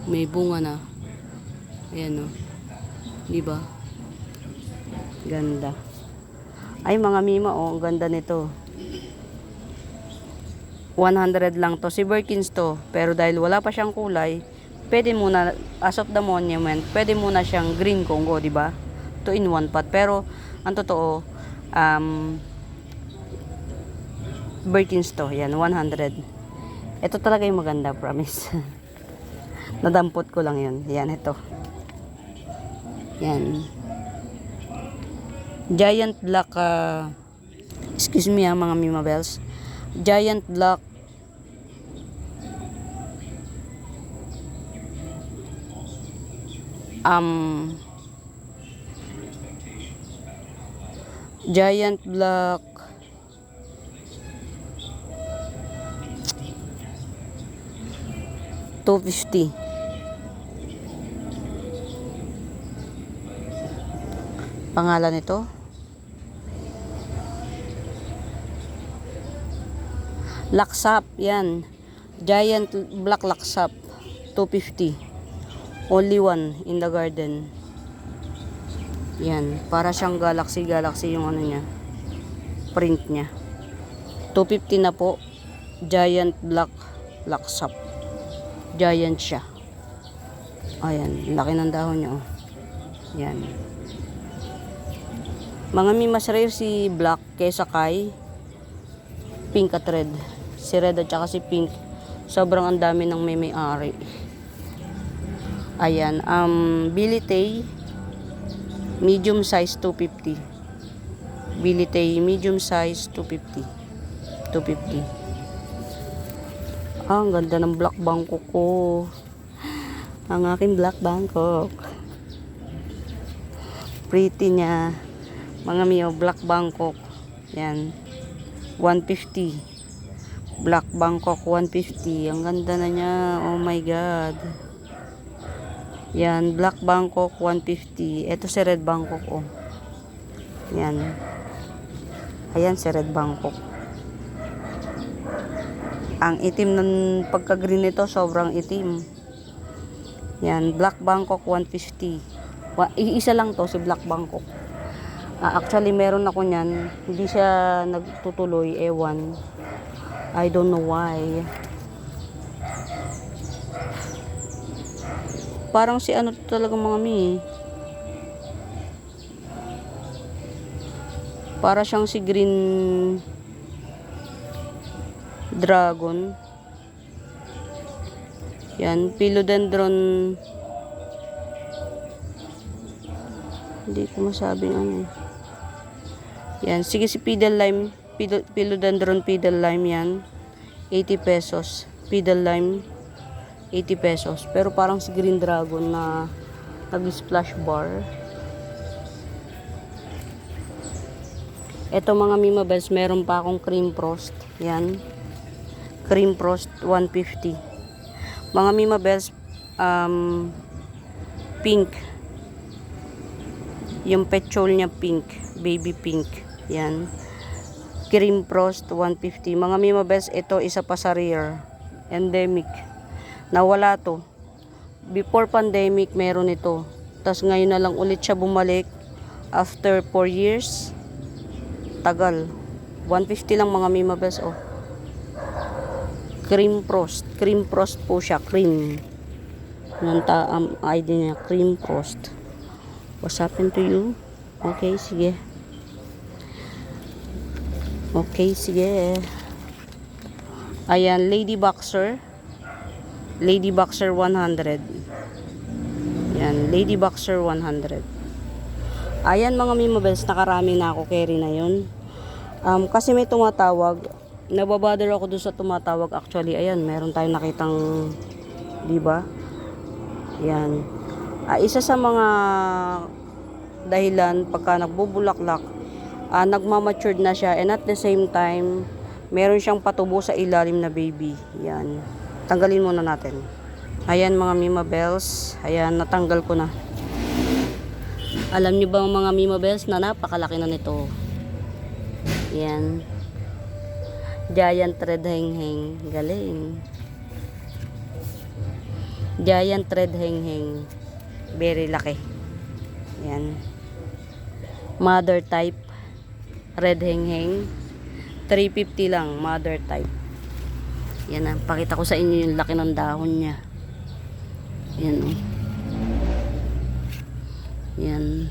May bunga na. Ayan oh. Di ba? Ganda. Ay mga mima oh, ang ganda nito. 100 lang to. Si Birkins to. Pero dahil wala pa siyang kulay, pwede muna, as of the monument, pwede muna siyang green Congo, di ba? 2 in 1 pot. Pero, ang totoo, Birkins to. Yan, 100. Ito talaga yung maganda, promise. Nadampot ko lang yun. Yan, ito. Yan. Giant black, excuse me mga Mima Bells. Giant black Giant black $250. Pangalan nito Laksap, yan. Giant black laksap, 250. Only one in the garden. Yan, para siyang galaxy yung ano niya. Print niya. 250 na po. Giant black laksap. Giant siya. Ayan, laki ng dahon niya oh. Yan. Mga mimas rare si black kaysa kay pink at red. Si red at saka si pink, sobrang ang dami ng may-ari. Ayan, Bilitay, medium size 250. Bilitay, medium size 250. 250. Ang ganda ng Black Bangkok ko. Ang aking Black Bangkok. Pretty niya. Mga miyo, Black Bangkok. Yan. 150. Black Bangkok 150. Ang ganda na niya. Oh my God. Yan. Black Bangkok 150. Ito si Red Bangkok. Oh. Yan. Ayan si Red Bangkok. Ang itim ng pagka-green nito, sobrang itim. Yan, Black Bangkok 150. Isa lang to, si Black Bangkok. Actually, meron ako niyan. Hindi siya nagtutuloy, ewan. I don't know why. Parang si ano talaga mga mi. Para siyang si Green Dragon. Yan, Philodendron. Hindi ko masabing ano. Yan, sige si Pedal Lime. Philodendron Pedal Lime yan. 80 pesos. Pedal Lime, 80 pesos. Pero parang si Green Dragon na nag-splash bar. Ito mga Mima Bells, meron pa akong Cream Frost. Yan. Cream Frost 150. Mga Mima Bells, pink. Yung petrol niya pink, baby pink. Yan. Cream Frost 150. Mga Mima Bells, ito isa pa sa rare. Endemic. Nawala to. Before pandemic, meron ito. Tapos ngayon na lang ulit siya bumalik. After 4 years. Tagal. 150 lang mga Mima Bells. Oh. Cream Frost. Cream Frost po siya. Cream. Yung ID niya. Cream Frost. What's happened to you? Okay, sige. Okay, sige. Ayan, Lady Boxer. Lady Boxer 100. Yan, Lady Boxer 100. Ayan mga Mima Bells, nakarami na ako carry na yun. Kasi may tumatawag. Nababother ako dun sa tumatawag. Actually, ayan, meron tayong nakitang, diba? Yan. Isa sa mga dahilan pagka nagbubulaklak, nagmamatured na siya, and at the same time meron siyang patubo sa ilalim na baby. Yan, tanggalin muna natin. Ayan mga Mima Bells, ayan, natanggal ko na. Alam niyo ba mga Mima Bells na napakalaki na nito? Yan, Giant Red Hengheng. Galing. Giant Red Hengheng, very laki. Yan, mother type Red Hengheng, 350 lang, mother type. Yan na, pakita ko sa inyo yung laki ng dahon niya. Yan. Yan.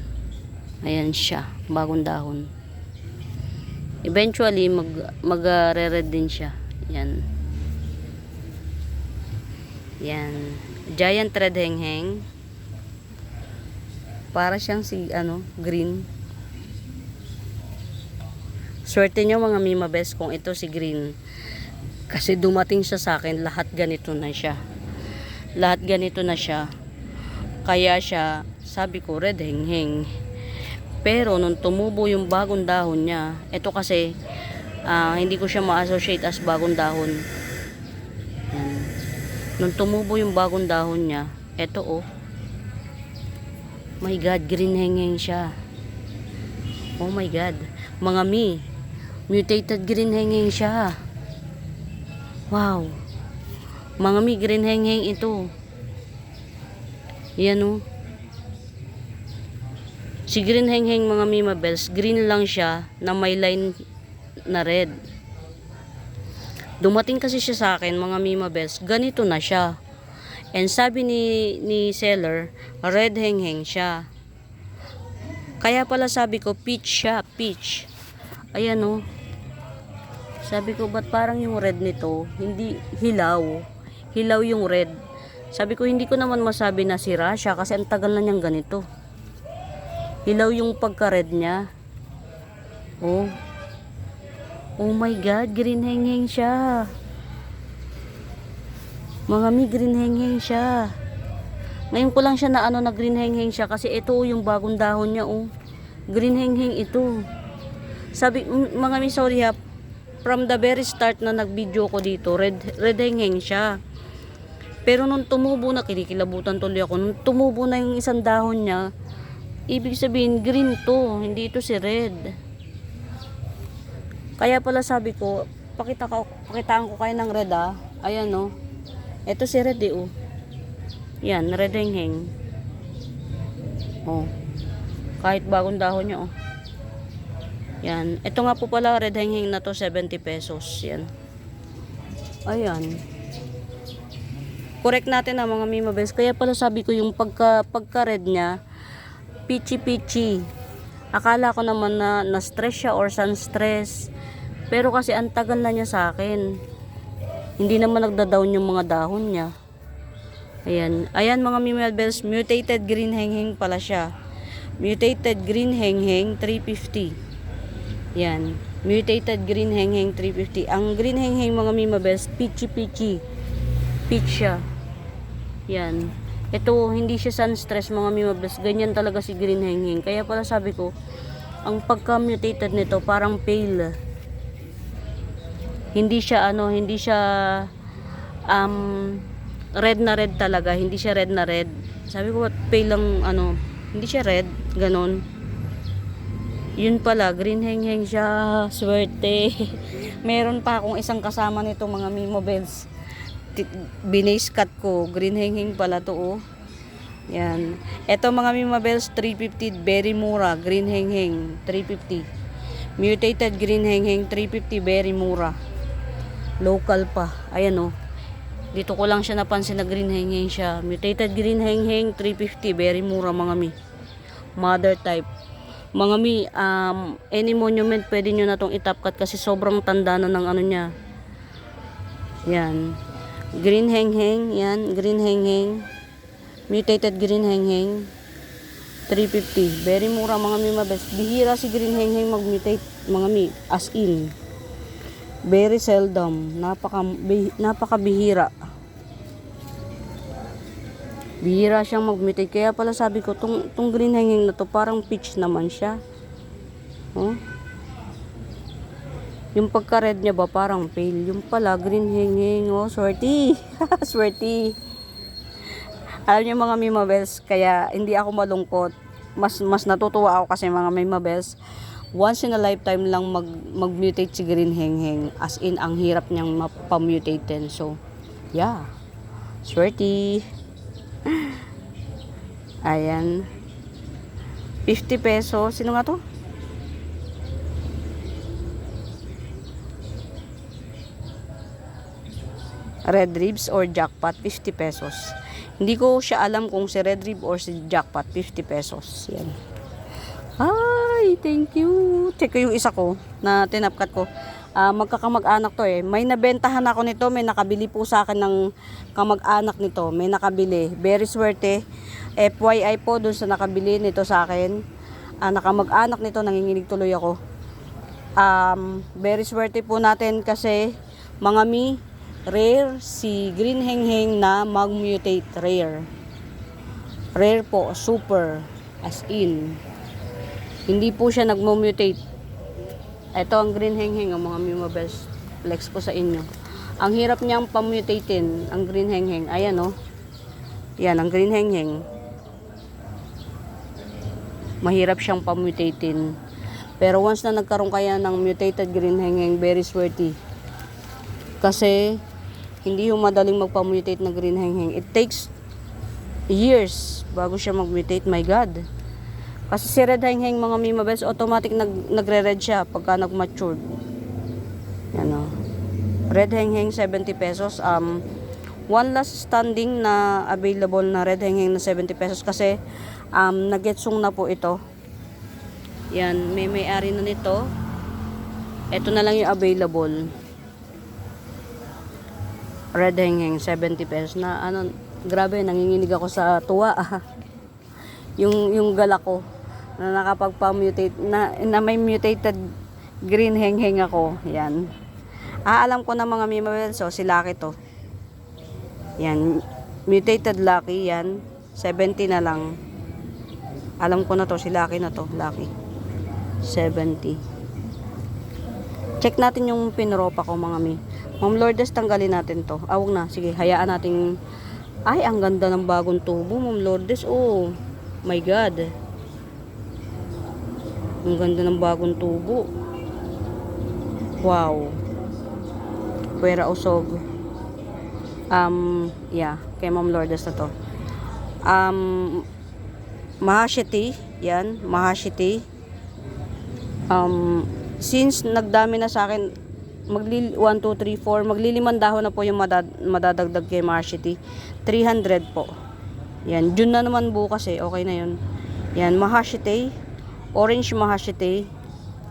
Ayan siya, bagong dahon. Eventually mag-re-red din siya. Yan. Yan. Giant Red Hengheng. Para siyang si green. Swerte nyo mga Mima Bells kung ito si green. Kasi dumating siya sa akin, lahat ganito na siya. Lahat ganito na siya. Kaya siya, sabi ko, Red Hengheng. Pero nung tumubo yung bagong dahon niya, ito kasi hindi ko siya ma-associate as bagong dahon. Yan. Nung tumubo yung bagong dahon niya, ito oh. My God, green hengheng siya. Oh my God. Mga mutated green hengheng siya. Wow. Mga green hengheng ito. Yan oh. Si green hengheng mga Mima Bells, green lang siya na may line na red. Dumating kasi siya sa akin mga Mima Bells, ganito na siya. And sabi ni seller, red hengheng siya. Kaya pala sabi ko, peach siya, peach. Ayan o. Sabi ko, ba't parang yung red nito, hindi hilaw. Hilaw yung red. Sabi ko, hindi ko naman masabi na sira siya kasi ang tagal na niyang ganito. Hilaw yung pagka-red niya. Oh. Oh my God, green heng-heng siya. Mga mi, green heng-heng siya. Ngayon ko lang siya na green heng-heng siya kasi ito yung bagong dahon niya, oh. Green heng-heng ito. Sabi, mga mi, sorry ha, from the very start na nag-video ko dito, red heng-heng siya. Pero nung tumubo na, kinikilabutan tuloy ako, nung tumubo na yung isang dahon niya, ibig sabihin, green to, hindi ito si red. Kaya pala sabi ko, pakitaan ko kayo ng red ah. Ayan oh. Ito si red eh oh. Yan, red heng-heng. Oh. Kahit bagong dahon niya oh. Yan. Ito nga po pala, red heng-heng na to, 70 pesos. Yan. Ayan. Correct natin na mga Mima Bells. Kaya pala sabi ko yung pagka-red niya, peachy-peachy. Akala ko naman na na-stress siya or sun-stress. Pero kasi ang tagal na niya sa akin. Hindi naman nagda-down yung mga dahon niya. Ayan. Ayan mga Mima Bells, mutated green heng-heng pala siya. Mutated green heng-heng 350. Yan. Mutated green heng-heng 350. Ang green heng-heng mga Mima Bells, peachy-peachy. Peach siya. Yan. Ito, hindi siya sun-stress mga Mima Bells. Ganyan talaga si green heng-heng. Kaya pala sabi ko, ang pagka-mutated nito parang pale. Hindi siya red na red talaga. Hindi siya red na red. Sabi ko, pale lang hindi siya red. Ganon. Yun pala, green heng-heng siya. Swerte. Meron pa akong isang kasama nito mga Mima Bells. Binase cut ko, green heng-heng pala to oh. Yan. Ito mga Mima Bells, 350, very mura, green heng-heng 350. Mutated green heng-heng 350, very mura. Local pa. Ayan oh. Dito ko lang siya napansin na green heng-heng siya. Mutated green heng-heng 350, very mura mga mi. Mother type. Mga mi, any monument pwede nyo na tong itap cut kasi sobrang tanda na ng niya. Yan. Green heng-heng, yan, green heng-heng. Mutated green heng-heng 350. Very mura mga Mima Bells. Bihira si green heng-heng mag-mutate mga mi, as in. Very seldom. Napaka-bihira. Bihira siyang mag-mutate. Kaya pala sabi ko, tong green heng-heng na to, parang peach naman siya. Oh. Yung pagka-red niya ba parang pale. Yung pala green heng-heng. Oh, swerte. Swerte. Alam niyo mga Mima Bells, kaya hindi ako malungkot. Mas natutuwa ako kasi mga Mima Bells, once in a lifetime lang mag-mutate si green heng-heng. As in, ang hirap niyang mapamutate din. So, yeah. Swerte. Ayan. 50 pesos. Sino nga to? Red ribs or jackpot, 50 pesos. Hindi ko siya alam kung si red rib or si jackpot, 50 pesos. Yan. Ay, thank you. Check ko yung isa ko na tinapkat ko. Magkakamag-anak to eh. May nabentahan ako nito. May nakabili po sa akin ng kamag-anak nito. May nakabili. Very swerte. FYI po dun sa nakabili nito sa akin. Nakamag-anak nito. Nanginginig tuloy ako. Very swerte po natin kasi mga mi, rare si green heng-heng na mag-mutate. Rare. Rare po. Super. As in. Hindi po siya nag-mutate. Ito ang green heng-heng. Ang mga Mima Bells. Flex ko sa inyo. Ang hirap niyang pamutatein. Ang green heng-heng. Ayan o. Yan. Ang green heng-heng. Mahirap siyang pamutatein. Pero once na nagkaroon kaya ng mutated green heng-heng, very swerte. Kasi hindi yung madaling magpamutate ng green heng-heng. It takes years bago siya magmutate. My God. Kasi si red heng-heng mga Mima Bells, automatic nagre-red siya pagka nag-matured. Yan o. Red heng-heng 70 pesos. One last standing na available na red heng-heng na 70 pesos kasi nagetsong na po ito. Yan, may-ari na nito. Ito na lang yung available. Red heng-heng 70 pesos na Grabe, nanginginig ako sa tuwa. yung gala ko na nakapagpa-mutate na may mutated green heng-heng ako. Yan. Alam ko na mga Mimabel, so si Lucky to. Yan. Mutated Lucky yan. 70 na lang. Alam ko na to, si Lucky na to. Lucky. 70. Check natin yung pinropa ko mga mi. Ma'am Lourdes, tanggalin natin to. Awag na. Sige, hayaan natin. Ay, ang ganda ng bagong tubo, Ma'am Lourdes. Oh, my God. Ang ganda ng bagong tubo. Wow. Pwera usog. Yeah. Kay Ma'am Lourdes na to. Mahashiti. Yan. Mahashiti. Since nagdami na sa akin, 1, 2, 3, 4, maglilimang dahon na po yung madadagdag kay Mahashiti. 300 po. Yan. June na naman bukas eh. Okay na yun. Yan. Mahashiti. Orange Mahashiti.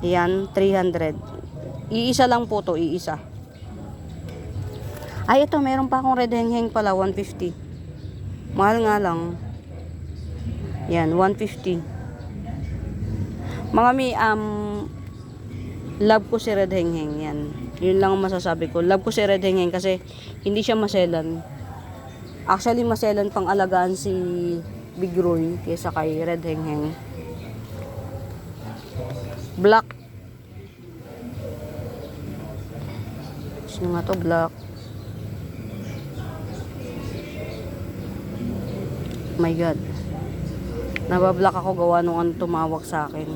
Yan. 300. Iisa lang po to. Iisa. Ay, ito. Meron pa akong red heng-heng pala. 150. Mahal nga lang. Yan. 150. Mga mi, love ko si red heng-heng. Yan. Yun lang ang masasabi ko. Love ko si red heng-heng kasi hindi siya maselan. Actually, maselan pang alagaan si Big Roy kaysa kay red heng-heng. Black. Sino nga to? Black. My God. Nabablock ako gawa nung ano tumawag sa akin.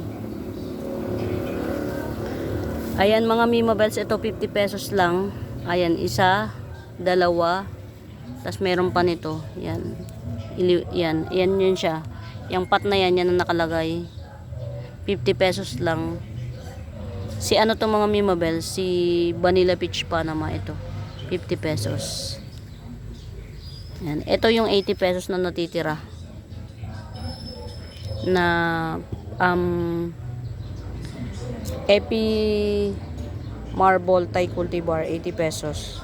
Ayan mga Mimabels, ito 50 pesos lang. Ayan, isa, dalawa, tas meron pa nito. Yan. Yan yun siya. Yung pot na yan, yan ang nakalagay. 50 pesos lang. Si ano to mga Mimabels, si Vanilla Peach Panama ito. 50 pesos. Yan. Ito yung 80 pesos na natitira. Na Epi Marble Thai Cultivar 80 pesos.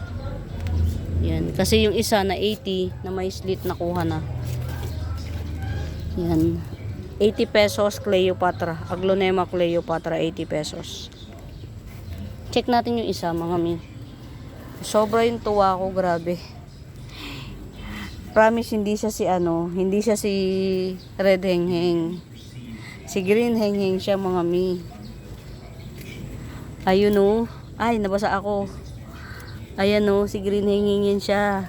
Yan, kasi yung isa na 80 na may slit na kuha na. Yan. 80 pesos Cleopatra, Aglonema Cleopatra 80 pesos. Check natin yung isa mga mi. Sobra yung tuwa ko, grabe. Promise hindi siya si hindi siya si red heng-heng. Si green heng-heng siya mga mi. Ayun oh. Ay, nabasa ako. Ayan oh, si green heng-heng yan siya.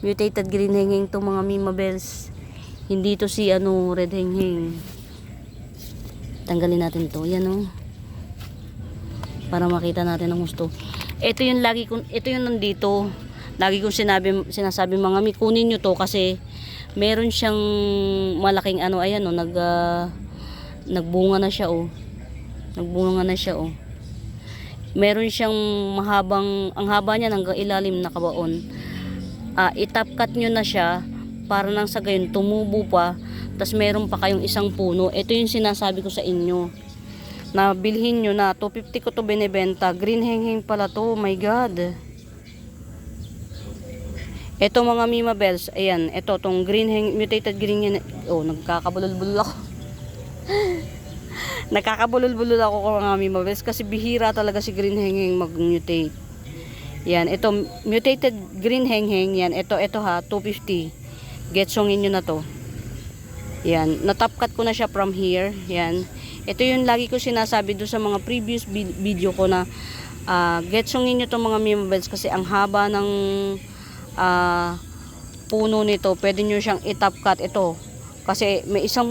Mutated green heng-heng to mga Mimabels. Hindi to si red heng-heng. Tanggalin natin to. Yan oh. Para makita natin ang gusto. Ito yung nandito. Lagi kong sinasabi mga mi, kunin nyo to kasi meron siyang malaking ayan oh, nagbunga na siya oh. Nagbunga na siya oh. Meron siyang ang haba niya hanggang ilalim na kabaon. I-top cut nyo na siya para nang sa gayon tumubo pa, tas meron pa kayong isang puno. Ito yung sinasabi ko sa inyo. Na bilhin nyo na, 250 ko to binebenta. Green heng-heng pala to, my God. Ito mga Mimabels, ayan, ito tong mutated green yan. Oh, nagkakabulol-bulol ako. Nakakabulol-bulol ako mga Mimabels kasi bihira talaga si green heng-heng mag-mutate. Yan, ito mutated green heng-heng yan. Ito ha, 250. Getsongin nyo na to. Yan, na-top cut ko na siya from here. Yan. Ito yung lagi ko sinasabi do sa mga previous video ko na getsongin nyo to mga Mimabels kasi ang haba ng puno nito. Pwede nyo siyang i-top cut ito. Kasi may isang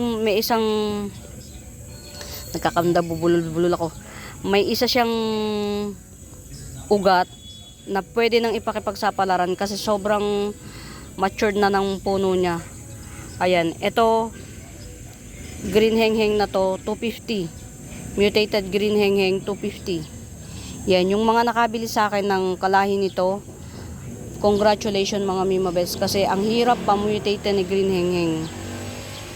nagkakamda bubulol ako. May isa siyang ugat na pwede nang ipakipagsapalaran kasi sobrang matured na ng puno niya. Ayan, ito green heng-heng na to 250. Mutated green heng-heng 250. Yan, yung mga nakabili sa akin ng kalahi nito, congratulations mga Mimabels kasi ang hirap pa-mutate ni green heng-heng.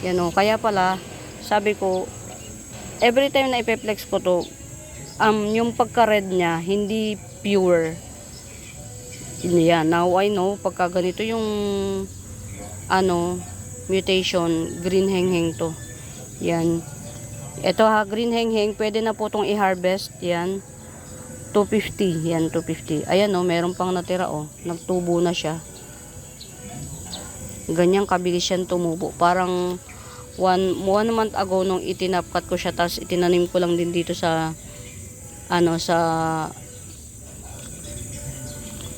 Yan o, kaya pala sabi ko every time na ipeplex ko to, yung pagka-red niya hindi pure. Yan, now I know pagka ganito yung ano, mutation, green hengheng to. Yan. Ito ha, green hengheng, pwede na po itong i-harvest. Yan. 250. Yan, 250. Ayan o, meron pang natira o. Nagtubo na siya. Ganyang kabilis yan tumubo. Parang one month ago nung itinapkat ko siya, tapos itinanim ko lang din dito sa ano, sa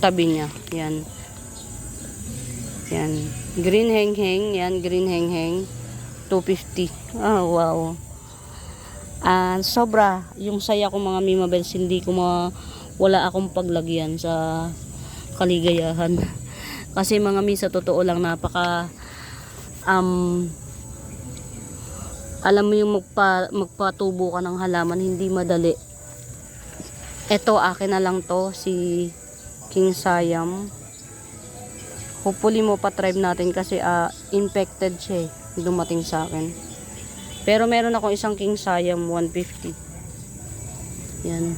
tabi niya. Yan. Yan. Green hengheng. Yan, green hengheng. 250. Oh, wow. Sobra. Yung saya ko mga Mimabels, hindi ko wala akong paglagyan sa kaligayahan. Kasi mga mi, sa totoo lang, napaka alam mo yung magpatubo ka ng halaman, hindi madali. Ito, akin na lang to, si King Siam. Hopefully mo pa-tribe natin kasi infected siya eh, dumating sa akin. Pero meron akong isang King Siam 150. Yan.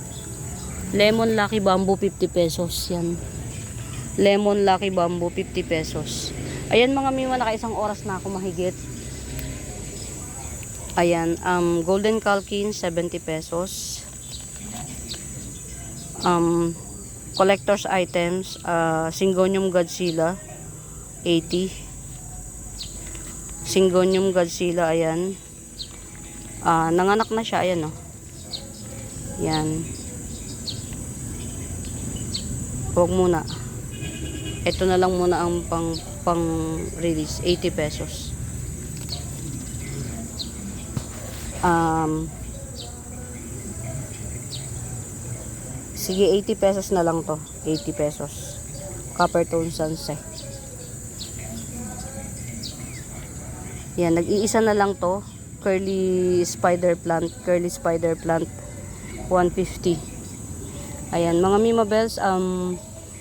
Lemon Lucky Bamboo 50 pesos. Yan. Lemon Lucky Bamboo 50 pesos. Ayan mga miwa, naka-isang oras na ako mahigit. Ayan, Golden Calkin 70 pesos. Collector's items, Syngonium Godzilla 80. Syngonium Godzilla, ayan. Nanganak na siya, ayan o. Yan. Huwag muna. Ito na lang muna ang pang release, 80 pesos. Sige, 80 pesos na lang to. 80 pesos. Copper tone sunset. Yan, nag-iisa na lang to. Curly spider plant 150. Ayan mga Mimabels,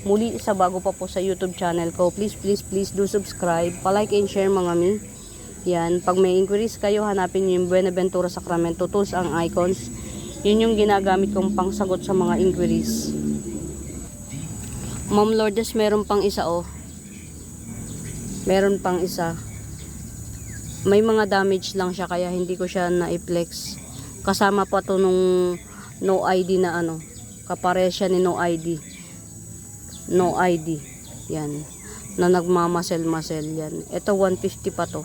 muli sa bago pa po sa YouTube channel ko, please do subscribe, pa-like and share mga mi. Yan, pag may inquiries kayo, hanapin niyo yung Buenaventura Sacramento tools, ang icons. Yun yung ginagamit kong pangsagot sa mga inquiries. Ma'am Lourdes, meron pang isa oh. Meron pang isa. May mga damage lang siya kaya hindi ko siya na-flex. Kasama pa to nung no ID na ano. Kapare siya ni no ID. No ID. Yan. Na nagmamasel-masel yan. Ito 150 pa to.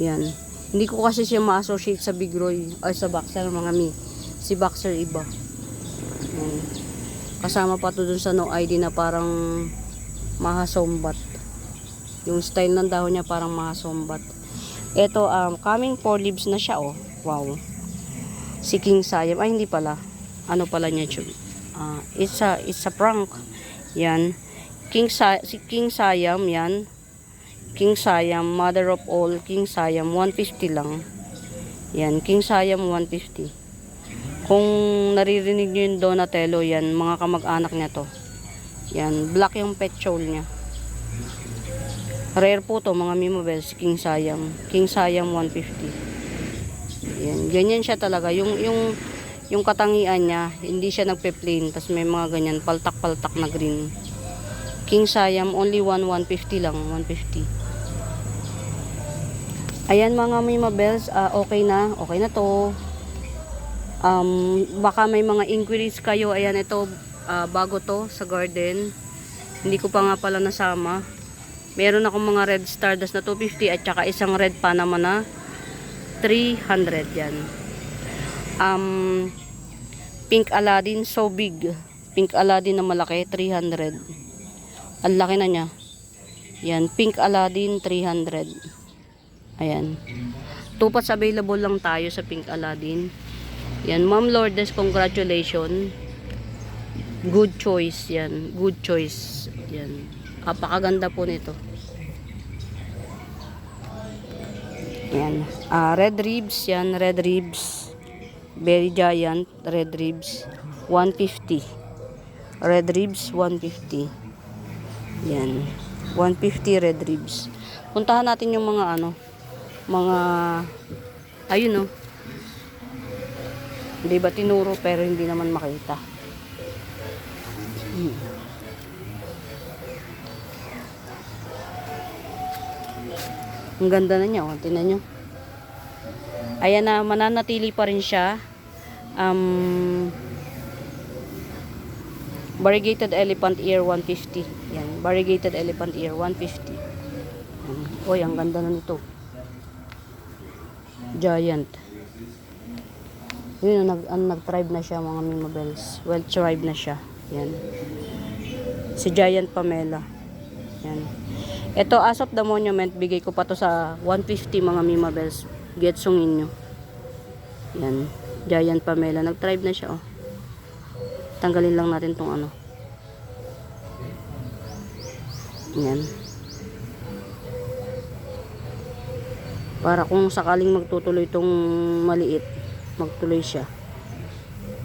Yan. Hindi ko kasi siya ma-associate sa Big Roy ay sa Boxer mga mi. Si Boxer iba. Yan. Kasama pa to dun sa no ID na parang mahasombat. Yung style ng dahon niya parang mahasombat. Ito, coming 4 leaves na siya, oh. Wow. Si King Siam. Ay, hindi pala. Ano pala niya, chum? It's a prank. Yan. Si King Siam, yan. King Siam, mother of all. King Siam, 150 lang. Yan. King Siam, 150. Kung naririnig nyo yung Donatello, yan. Mga kamag-anak niya to. Yan. Black yung petchole niya. Rare po to mga Mimabels, King Siam. King Siam 150. Yan, ganyan siya talaga. Yung katangian niya, hindi siya nagpe-plain. Tapos may mga ganyan, paltak-paltak na green. King Siam, only 150 lang. 150. Ayan mga Mimabels, okay na to. Baka may mga inquiries kayo. Ayan, ito, bago to sa garden. Hindi ko pa nga pala nasama. Meron akong mga red stardust na 250 at saka isang red Panama na 300 yan. Pink Aladdin, so big. Pink Aladdin na malaki, 300. Ang laki na niya. Yan, Pink Aladdin, 300. Ayan. 2 pots available lang tayo sa Pink Aladdin. Yan, Ma'am Lourdes, congratulations. Good choice yan. Good choice. Yan. Napakaganda po nito. Yan. Red ribs. Yan. Red ribs. Very giant. Red ribs. 150. Red ribs. 150. Yan. 150 red ribs. Puntahan natin yung mga ano. Mga ayun oh. Hindi ba tinuro pero hindi naman makita. Ang ganda na niya, oh. Tingnan nyo. Ayan na, mananatili pa rin siya. Variegated elephant ear 150. Yan, variegated elephant ear 150. Oy, ang ganda na nito. Giant. Yun, nag-tribe na siya mga Mimabels. Well tribe na siya. Yan. Si Giant Pamela. Yan. Ito, as of the monument, bigay ko pa to sa 150 mga Mimabels. Getsungin nyo. Yan. Giant Pamela. Nag-tribe na siya, oh. Tanggalin lang natin tong ano. Yan. Para kung sakaling magtutuloy tong maliit, magtuloy siya.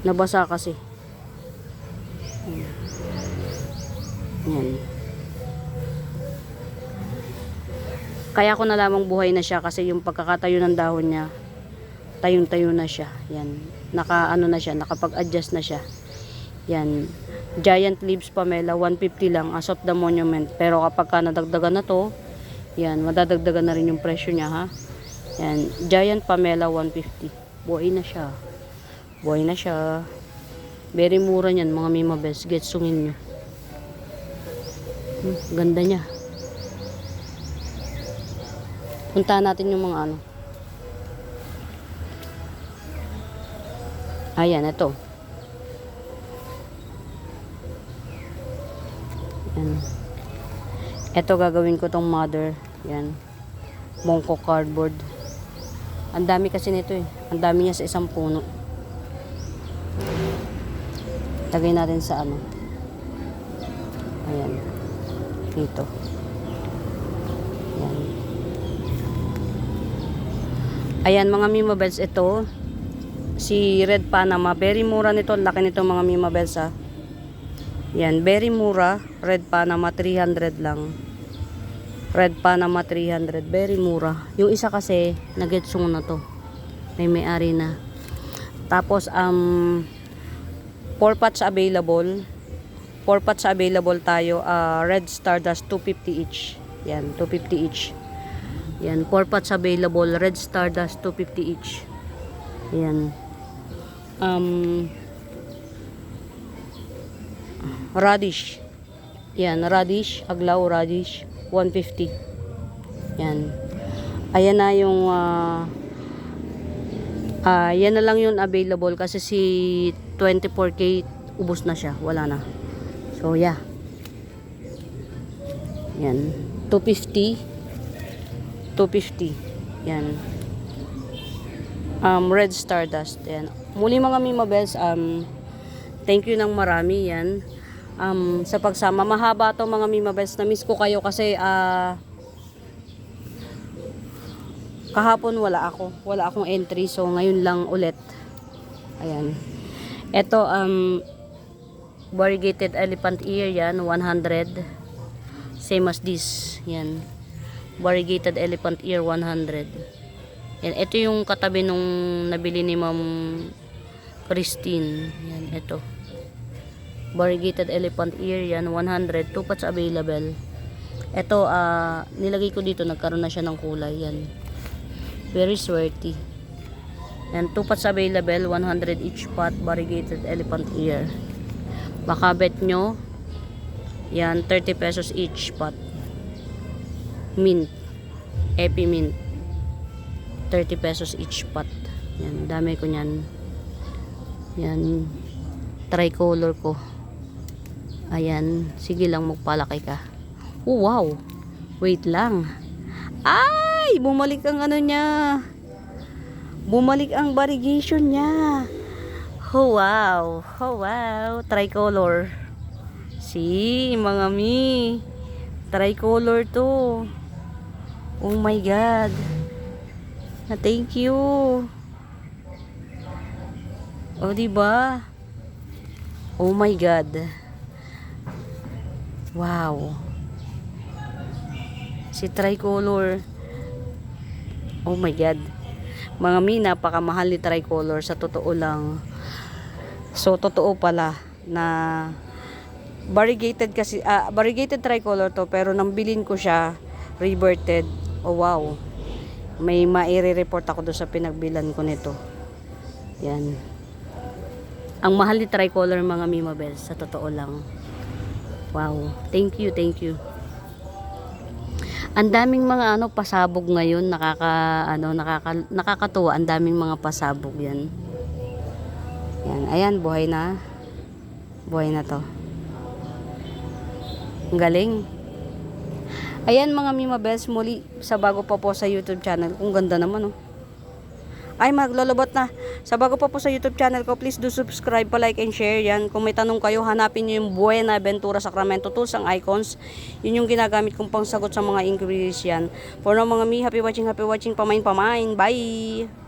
Nabasa kasi. Yan. Kaya ko nalamang buhay na siya kasi yung pagkakatayo ng dahon niya, tayong-tayo na siya. Yan. Naka-ano na siya, nakapag-adjust na siya. Yan. Giant Leaves Pamela, 150 lang as of the monument. Pero kapag ka nadagdagan na to, yan, madadagdagan na rin yung presyo niya, ha. Yan. Giant Pamela, 150. Buhay na siya. Buhay na siya. Very mura niyan, mga Mimabels. Getsungin nyo. Ganda niya. Puntahan natin yung mga ano. Ayan, ito. Yan. Ito gagawin ko tong mother. Yan. Mongko cardboard. Ang dami kasi nito eh. Ang dami niya sa isang puno. Lagay natin sa ano. Ayan. Dito. Yan. Ayan mga Mimabels, ito. Si Red Panama. Very mura nito. Laki nito mga Mimabels, ha. Yan, very mura. Red Panama, 300 lang. Red Panama, 300. Very mura. Yung isa kasi, nagetsong na to. May-ari na. Tapos, 4 pots available. 4 pots available tayo. Red Stardust, 250 each. Yan, 250 each. Yan, 4 pots available. Red Stardust, 250 each. Yan. Radish. Yan, radish, aglaw radish, 150. Yan. Ayan na yung yan na lang yung available kasi si 24K ubos na siya, wala na. So, yeah. Yan. 250. 250. Yan. Red Stardust. Yan. Muli mga Mimabels, thank you ng marami yan. Sa pagsama. Mahaba to mga Mimabels. Na-miss ko kayo kasi kahapon wala akong entry, so ngayon lang ulit. Ayan. Ito variegated elephant ear, yan 100. Same as this. Yan. Variegated elephant ear 100. Yan. Ito yung katabi nung nabili ni Ma'am Christine. Yan, ito. Variegated elephant ear, yan 100. 2 pots available. Ito, nilagay ko dito, nagkaroon na siya ng kulay. Yan. Very sweaty. Yan, 2 pots available, 100 each pot. Variegated elephant ear. Makabet nyo. Yan, 30 pesos each pot. Mint. Epi mint. 30 pesos each pot. Yan, dami ko nyan. Yan, tricolor ko. Ayan, sige lang, magpalaki ka. Oh, wow. Wait lang. Ay, bumalik ang ano niya. Bumalik ang variegation niya. Oh, wow. Oh, wow. Tricolor. See, mga mi. Tricolor to. Oh my God. Thank you. Oh, diba? Oh my God. Wow. Si tricolor. Oh my God. Mga mi, napakamahal ni tricolor sa totoo lang. So, totoo pala na variegated kasi, variegated tricolor to, pero nang bilin ko siya, reverted. Oh wow. may maire-report ako doon sa pinagbilan ko nito. Yan. Ang mahal ni Tricolor mga Mima Bells, sa totoo lang. Wow. Thank you, thank you. Ang daming mga pasabog ngayon, nakakatuwa. Ang daming mga pasabog yan. Yan, ayan, buhay na. Buhay na to. Ang galing. Ayan mga Mima Bells, muli sa bago pa po sa YouTube channel. Kung ganda naman, oh. Ay, maglolobot na. Sa bago pa po sa YouTube channel ko, please do subscribe, pa-like and share yan. Kung may tanong kayo, hanapin nyo yung Buenaventura Sacramento Tools, ang icons. Yun yung ginagamit kong pangsagot sa mga inquiries yan. For now mga mi, happy watching, pamain. Bye!